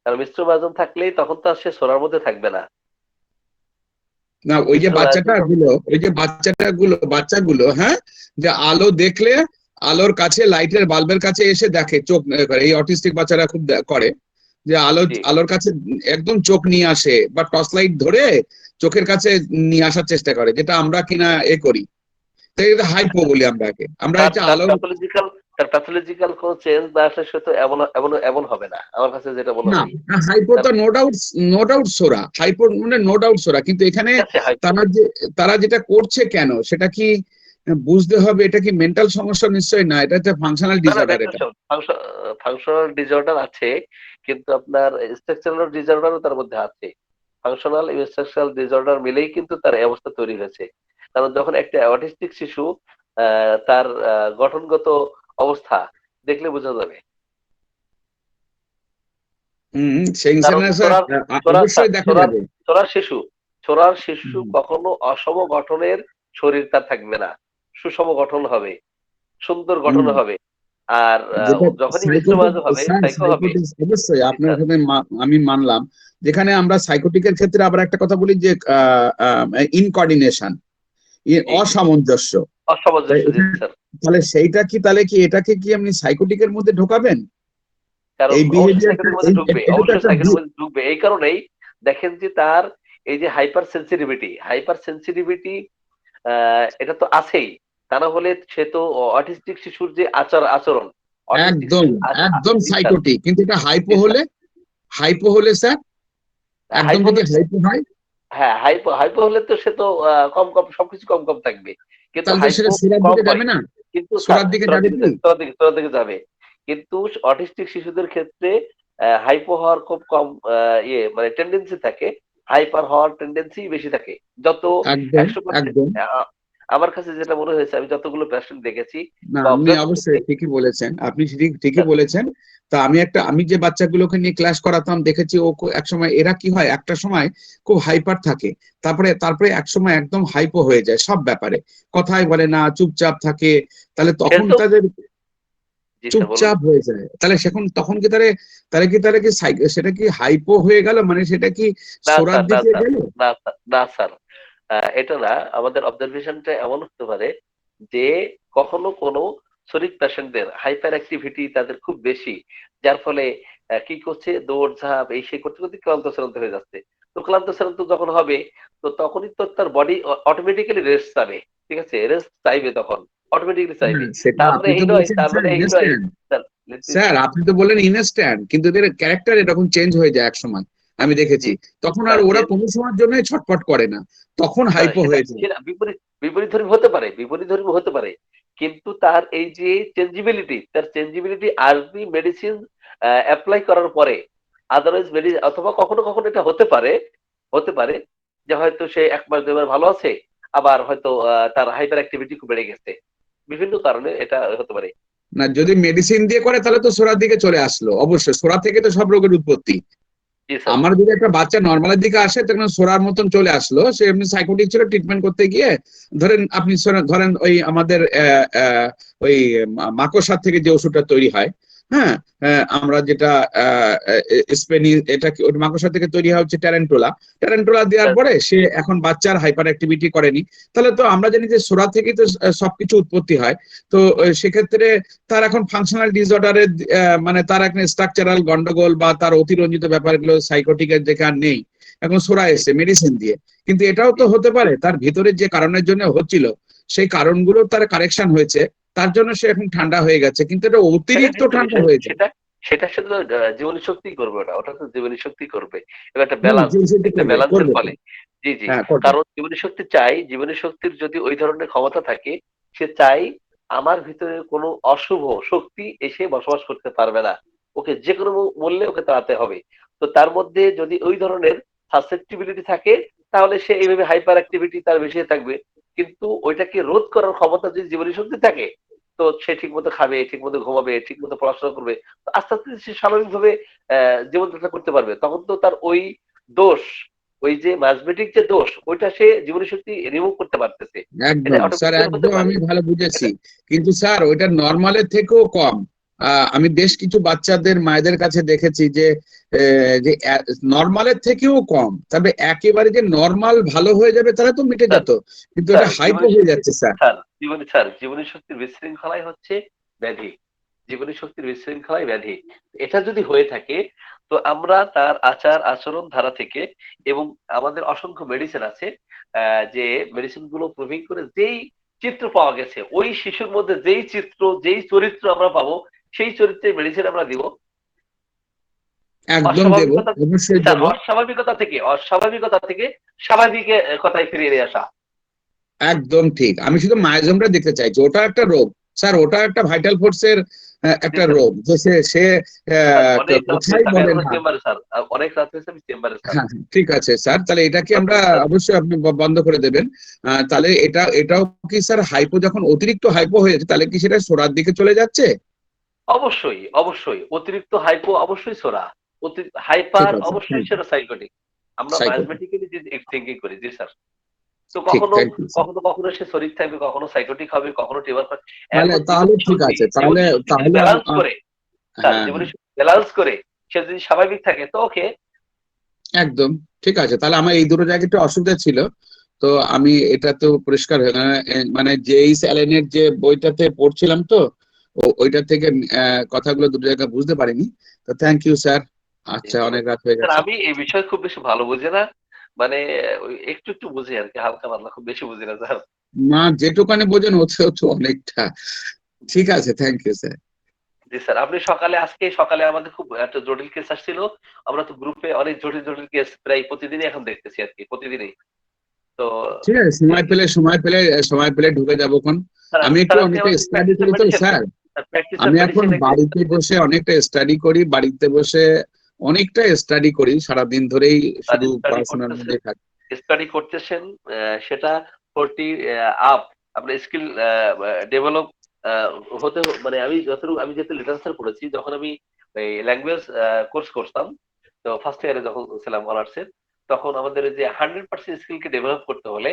কারণ মিশ্র মায়াজম থাকলেই তখন তো আর সে সোনার মধ্যে থাকবে না। না, ওই যে বাচ্চাগুলো হ্যাঁ, যে আলো দেখলে আলোর কাছে, লাইটের বাল্বের কাছে এসে দেখে, চোখ করে, এই অটিস্টিক বাচ্চারা খুব করে যে আলোর কাছে একদম চোখ নিয়ে আসে, বা টর্চ লাইট ধরে চোখের কাছে নিয়ে আসার চেষ্টা করে, যেটা আমরা কিনা করি, তাই এটা হাইপো বলি আমরা। আলো প্যাথোলজিক্যাল কোন চেঞ্জ না আসলে সে তো এমন হবে না, আমার কাছে যেটা মনে হয়। হাইপো তো নো ডাউট সোরা, হাইপো মানে নো ডাউট সোরা, কিন্তু এখানে তারা যেটা করছে কেন সেটা কি বুঝতে হবে। এটা কি মেন্টাল সমস্যা? নিশ্চয়ই না, এটা হচ্ছে ফাংশনাল ডিসঅর্ডার। এটা ফাংশনাল ডিসঅর্ডার আছে, কিন্তু আপনার স্ট্রাকচারাল ডিসঅর্ডারও তার মধ্যে আছে। ফাংশনাল এবং স্ট্রাকচারাল ডিসঅর্ডার মিলেই কিন্তু তার এই অবস্থা তৈরি হয়েছে। কারণ যখন একটা অটিস্টিক শিশু তার গঠনগত অবস্থা দেখলে বোঝা যাবে। ছোড়ার শিশু কখনো অসম গঠনের শরীর তার থাকবে না, সুষম গঠন হবে, সুন্দর গঠন হবে। আর যখনই মিশ্র মায়াজম হবে, সাইকো হবে। অবশ্যই আপনার সাথে আমি মানলাম। যেখানে আমরা সাইকোটিকের ক্ষেত্রে আবার একটা কথা বলি যে ইনকোঅর্ডিনেশন, অসামঞ্জস্য, অসামঞ্জস্য, জি স্যার। তাহলে সেইটা কি, তাহলে কি এটাকে কি আপনি সাইকোটিকের মধ্যে ঢোকাবেন? কারণ এই অবশ্যই বিহেভিয়ারটা, সাইকেলের মধ্যে ঢুকবে, এটা তো অবশ্যই একটা সাইকেলের মধ্যে ঢুকবে। এই কারণেই দেখেন যে তার এই যে হাইপার সেন্সিটিভিটি এটা তো আছেই। তা না হলে সে তো অটিস্টিক শিশুর যে আচরণ, অটিস্টিক একদম শিশুর একদম জি স্যার, সাইকোটিক, কিন্তু এটা জি স্যার। হাইপো হলে স্যার, একদম হাইপো যদি হলে, হাইপো হয় হ্যাঁ হাইপো হলে তো সে তো কম কম সবকিছু কম কম থাকবে, কিন্তু তাহলে তো হাইপো সেটা সোরার কম দিকে হয়। যাবে না, কিন্তু স্যার সোরার দিকে তোরা যাবে দিকে কি? তোরা দিকে কিন্তু অটিস্টিক শিশুদের ক্ষেত্রে হাইপো হওয়ার খুব কম মানে টেন্ডেন্সি থাকে, হাইপার হওয়ার টেন্ডেন্সি বেশি থাকে। যত একদম 100%, একদম। আমার কাছে যেটা মনে হয়েছে, আমি যতগুলো পেশেন্ট দেখেছি না বা আপনি অবজার্ভ অবশ্যই করেছি ঠিকই বলেছেন, আপনি ঠিকই স্যার, বলেছেন। তা আমি যে বাচ্চাগুলোকে নিয়ে ক্লাস করাতাম দেখেছি এক সময় এরা কি হয়, একটা সময় খুব হাইপার থাকে, তারপরে এক সময় একদম হাইপো হয়ে যায় সব ব্যাপারে, কথাই বলে না, চুপচাপ থাকে। তাহলে তখন খেলতেও, তাদের জি স্যার বলুন। চুপচাপ হয়ে যায়, তাহলে তখন কি তারা কি সেটা কি হাইপো হয়ে গেল, মানে সেটা কি না সোরার স্যার, না দিকে স্যার, গেল? না স্যার, এটা না। আমাদের অবজারভেশনটা এমন হতে পারে যে কখনো কোনো শরীর পেশেন্টদের হাইপার অ্যাক্টিভিটি তাদের খুব বেশি, যার ফলে কি করছে, দৌড় ঝাঁপ এই সেই করতে করতে ক্লান্ত হয়ে যাচ্ছে। তো ক্লান্ত শ্রান্ত যখন হবে, তো তখনই তো তার বডি অটোমেটিক্যালি রেস্ট চাবে, ঠিক আছে, রেস্ট চাইবে, তখন অটোমেটিক্যালি চাইবে। সেটা তার মানে আপনি এই তো নয়, বলছেন তার স্যার মানে এই নয় ইনস্ট্যান্ট। স্যার, স্যার আপনি তো বললেন ইনস্ট্যান্ট, কিন্তু এদের ক্যারেক্টার এরকম চেঞ্জ হয়ে যায় এক সময়, আমি দেখেছি। জি তখন আর স্যার, ওরা কোনো সময়ের জন্য ছটফট করে না, তখন মানে হাইপো সেটা হয়ে যায়। সেটা বিপরীতধর্মী হতে পারে, বিপরীতধর্মী হতে পারে, কিন্তু তার এই যে চেঞ্জিবিলিটি আরবি মেডিসিন অ্যাপ্লাই করার পরে, আদারওয়াইজ অথবা কখনো কখনো এটা হতে পারে যে হয়তো সে 1 মাস 2 মাস ভালো আছে, আবার হয়তো তার হাইপার অ্যাক্টিভিটি খুব বেড়ে গেছে, বিভিন্ন কারণে এটা হতে পারে। না যদি মেডিসিন দিয়ে করে তাহলে তো সোরার দিকে চলে আসলো, অবশ্যই সোরা থেকে তো সব রোগের উৎপত্তি। জি স্যার, আমার যদি একটা বাচ্চা নর্মালের দিকে আসে তখন সোরার মতন চলে আসলো, সে এমনি সাইকোটিক ছিল, ট্রিটমেন্ট করতে গিয়ে ধরেন ওই আমাদের ওই মাকড়সার থেকে যে ওষুধটা তৈরি হয়, হ্যাঁ, আমরা যেটা স্পেনি, এটা ওই মাকড়সা থেকে তৈরি হয় হচ্ছে ট্যারেন্টুলা দেওয়ার পরে সে এখন বাচ্চার হাইপার অ্যাক্টিভিটি করেনি। তাহলে তো আমরা জানি যে সোরা থেকে তো সবকিছু উৎপত্তি হয়। তো সেক্ষেত্রে তার এখন ফাংশনাল ডিসঅর্ডারের মানে তার এখন স্ট্রাকচারাল গন্ডগোল বা তার অতিরঞ্জিত ব্যাপারগুলো সাইকোটিকের দেখে আর নেই, এখন সোরা এসে মেডিসিন দিয়ে। কিন্তু এটাও তো হতে পারে তার ভিতরে যে কারণের জন্য হচ্ছিল সেই কারণগুলো তার কারেকশন হয়েছে, তার জন্য সে এখন ঠান্ডা হয়ে গেছে, কিন্তু এটা অতিরিক্ত ঠান্ডা হয়েছে। সেটা শুধু জীবনী শক্তি করবে, ওটা তো জীবনী শক্তি করবে, এবং একটা ব্যালেন্সের করবে ফলে। জি জি, হ্যাঁ করবে। কারণ জীবনী শক্তির যদি ওই ধরনের ক্ষমতা থাকে, সে চাই আমার ভিতরে কোনো অশুভ শক্তি এসে বসবাস করতে পারবে না, ওকে যে কোনো মূল্যে ওকে তাড়াতে হবে। তো তার মধ্যে যদি ওই ধরনের সাসেপ্টিবিলিটি থাকে, তাহলে সে এইভাবে হাইপার অ্যাক্টিভিটি তার বেশি থাকবে। কিন্তু ওইটাকে রোধ করার ক্ষমতা যদি জীবনী শক্তি থাকে, তো সে ঠিক মতো খাবে, ঠিক মতো ঘুমাবে, ঠিক মতো পড়াশোনা করবে, তো আস্তে আস্তে সে স্বাভাবিকভাবে জীবনযাত্রা করতে পারবে। তখন তো তার ওই দোষ, ওই যে ম্যাজমেটিক যে দোষ, ওইটা সে জীবনী শক্তি রিমুভ করতে পারতেছে। এটা একদম স্যার, অটোমেটিক্যালি হতে একদম পারে। আমি ভালো বুঝেছি, কিন্তু স্যার ওইটা নর্মালের থেকেও কম। আমি বেশ কিছু বাচ্চাদের মায়েদের কাছে দেখেছি যে নর্মালের থেকেও কম, তবে একেবারে যে নর্মাল ভালো হয়ে যাবে তাহলে তো মিটে স্যার, যেত, কিন্তু এটা হাইপো হয়ে যাচ্ছে স্যার। জীবনী শক্তির বিশৃঙ্খলাই হচ্ছে ব্যাধি, জীবনী শক্তির বিশৃঙ্খলাই ব্যাধি। এটা যদি হয়ে থাকে, তো আমরা তার আচার আচরণ ধারা থেকে, এবং আমাদের অসংখ্য মেডিসিন আছে, যে মেডিসিন গুলো প্রুভিং করে যেই চিত্র পাওয়া গেছে, ওই শিশুর মধ্যে যেই চরিত্র আমরা পাবো, সেই চরিত্রের মেডিসিন আমরা দিব। একদম দেব, অস্বাভাবিকতা, অবশ্যই স্যার, দেব। অস্বাভাবিকতা থেকে স্বাভাবিক কথায় ফিরিয়ে নিয়ে আসা। একদম ঠিক, আমি শুধু মায়োজমটা দেখতে চাইছি, ওটা একটা রোগ স্যার, ওটা একটা ভাইটাল ফোর্সের একটা রোগ, যে সে অনেক রাত কোথায় হয়েছে, আমি বলেন এখনো না। চেম্বারে স্যার, অনেক রাত হয়েছে, আমি চেম্বারে স্যার। হ্যাঁ হ্যাঁ, ঠিক আছে স্যার, তাহলে এটা কি আমরা অবশ্যই আপনি বন্ধ করে দেবেন। তাহলে এটাও কি স্যার হাইপো, যখন অতিরিক্ত হাইপো হয়েছে তাহলে কি সেটা সোরার দিকে চলে যাচ্ছে? অবশ্যই অবশ্যই, অতিরিক্ত হাইপো অবশ্যই সোরা, ঠিক হাইপার আছে, অবশ্যই থ্যাংক ইউ। সেটা সাইকোটিক। আমরা সাইকোটিক, ম্যাথমেটিক্যালি যে থিঙ্কিং করি, জি স্যার। তো ঠিক, কখনো থ্যাংক ইউ স্যার। কখনো কখনো সে শরীর থাকবে, কখনো সাইকোটিক হবে, কখনো টিউমার। তাহলে এখন তাহলে ঠিক আছে, জীবনী তাহলে শক্তি যদি তাহলে ব্যালেন্স করে, স্যার, হ্যাঁ জীবনী হ্যাঁ, শক্তি ব্যালেন্স করে সে যদি স্বাভাবিক থাকে, তো ওকে। একদম ঠিক আছে, তাহলে আমার এই দুটো জায়গায় একটু অসুবিধা ছিল। তো আমি এটা তো পরিষ্কার হয়ে গেল, মানে জেইস অ্যালেনের যে বইটাতে পড়ছিলাম তো ওইটা থেকে কথাগুলো দুটো জায়গায় বুঝতে পারিনি। তো থ্যাংক ইউ স্যার। আচ্ছা, অনেক রাত হয়ে স্যার গেছে। আমি এই বিষয়ে খুব বেশি ভালো বুঝি না, মানে ওই একটু একটু বুঝি আর কি, হালকা পাতলা, খুব বেশি বুঝি না স্যার। না, যেটুকানি বোঝেন ওতেও তো অনেকটা। ঠিক আছে, থ্যাংক ইউ স্যার। জি স্যার, আপনি আজকে সকালে আমাদের খুব একটা জটিল কেস আসছিল, আমরা তো গ্রুপে অনেক জটিল জটিল কেস প্রায় প্রতিদিনই এখন দেখতেছি আর কি, প্রতিদিনই। তো ঠিক আছে, সময় পেলে ঢুকে যাবো কোন। স্যার আমি একটু স্যার আপনি অনেকটা আমাকে স্টাডি করি তো স্যার। প্র্যাকটিস আমি এখন মেডিসিন বাড়িতে বসে অনেকটা স্টাডি করি, বাড়িতে বসে অনেকটা স্টাডি করি, সারাদিন ধরেই শুধু পড়াশোনার মধ্যে থাকি। স্টাডি করতেছেন, সেটা 40 আপ আপনার স্কিল ডেভেলপ হতে মানে আমি যেহেতু লিটারেচার পড়েছি, যখন আমি এই ল্যাঙ্গুয়েজ কোর্স করতাম, তো ফার্স্ট ইয়ারে যখন ছিলাম অনার্সের, তখন আমাদের যে 100% স্কিলকে ডেভেলপ করতে হলে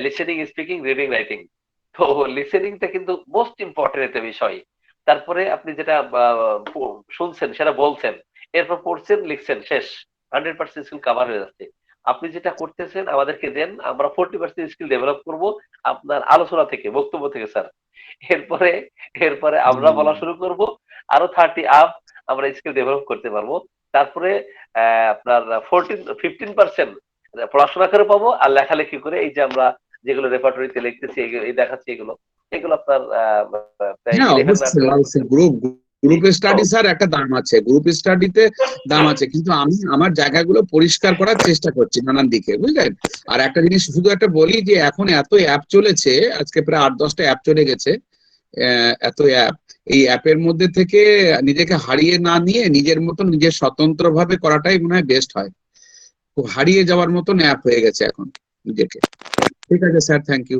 লিসেনিং, স্পিকিং, রিডিং, রাইটিং, তো লিসেনিংটা কিন্তু মোস্ট ইম্পর্টেন্ট একটা বিষয়। তারপরে আপনি যেটা শুনছেন সেটা বলছেন, এরপর পড়ছেন, লিখছেন, শেষ, 100% স্কিল কভার হয়ে যাচ্ছে। আপনি যেটা করতেছেন আমাদেরকে দেন, আমরা 40% স্কিল ডেভেলপ করব আপনার আলোচনা থেকে, বক্তব্য থেকে স্যার। এরপরে আমরা বলা শুরু করব, আরো 30 আপ আমরা স্কিল ডেভেলপ করতে পারবো। তারপরে আপনার 15% পড়াশোনা করে পাবো, আর লেখালেখি করে এই যে আমরা যেগুলো রেপার্টরিতে লিখতেছি, এই দেখাচ্ছি, এগুলো আপনার হ্যাঁ, 11 অবশ্যই গ্রুপ স্টাডি স্যার একটা দাম আছে, গ্রুপ স্টাডিতে দাম আছে, কিন্তু আমি আমার জায়গাগুলো পরিষ্কার করার চেষ্টা করছি নানান দিকে, বুঝলেন। আর একটা জিনিস শুধু একটা বলি, যে এখন এত অ্যাপ চলেছে, আজকে প্রায় 8-10টা অ্যাপ চলে গেছে, এত অ্যাপ, এই অ্যাপের মধ্যে থেকে নিজেকে হারিয়ে না নিয়ে নিজের মতন নিজের স্বতন্ত্র ভাবে করাটাই মনে হয় বেস্ট হয়। খুব হারিয়ে যাওয়ার মতন অ্যাপ হয়ে গেছে এখন নিজেকে। ঠিক আছে স্যার, থ্যাংক ইউ।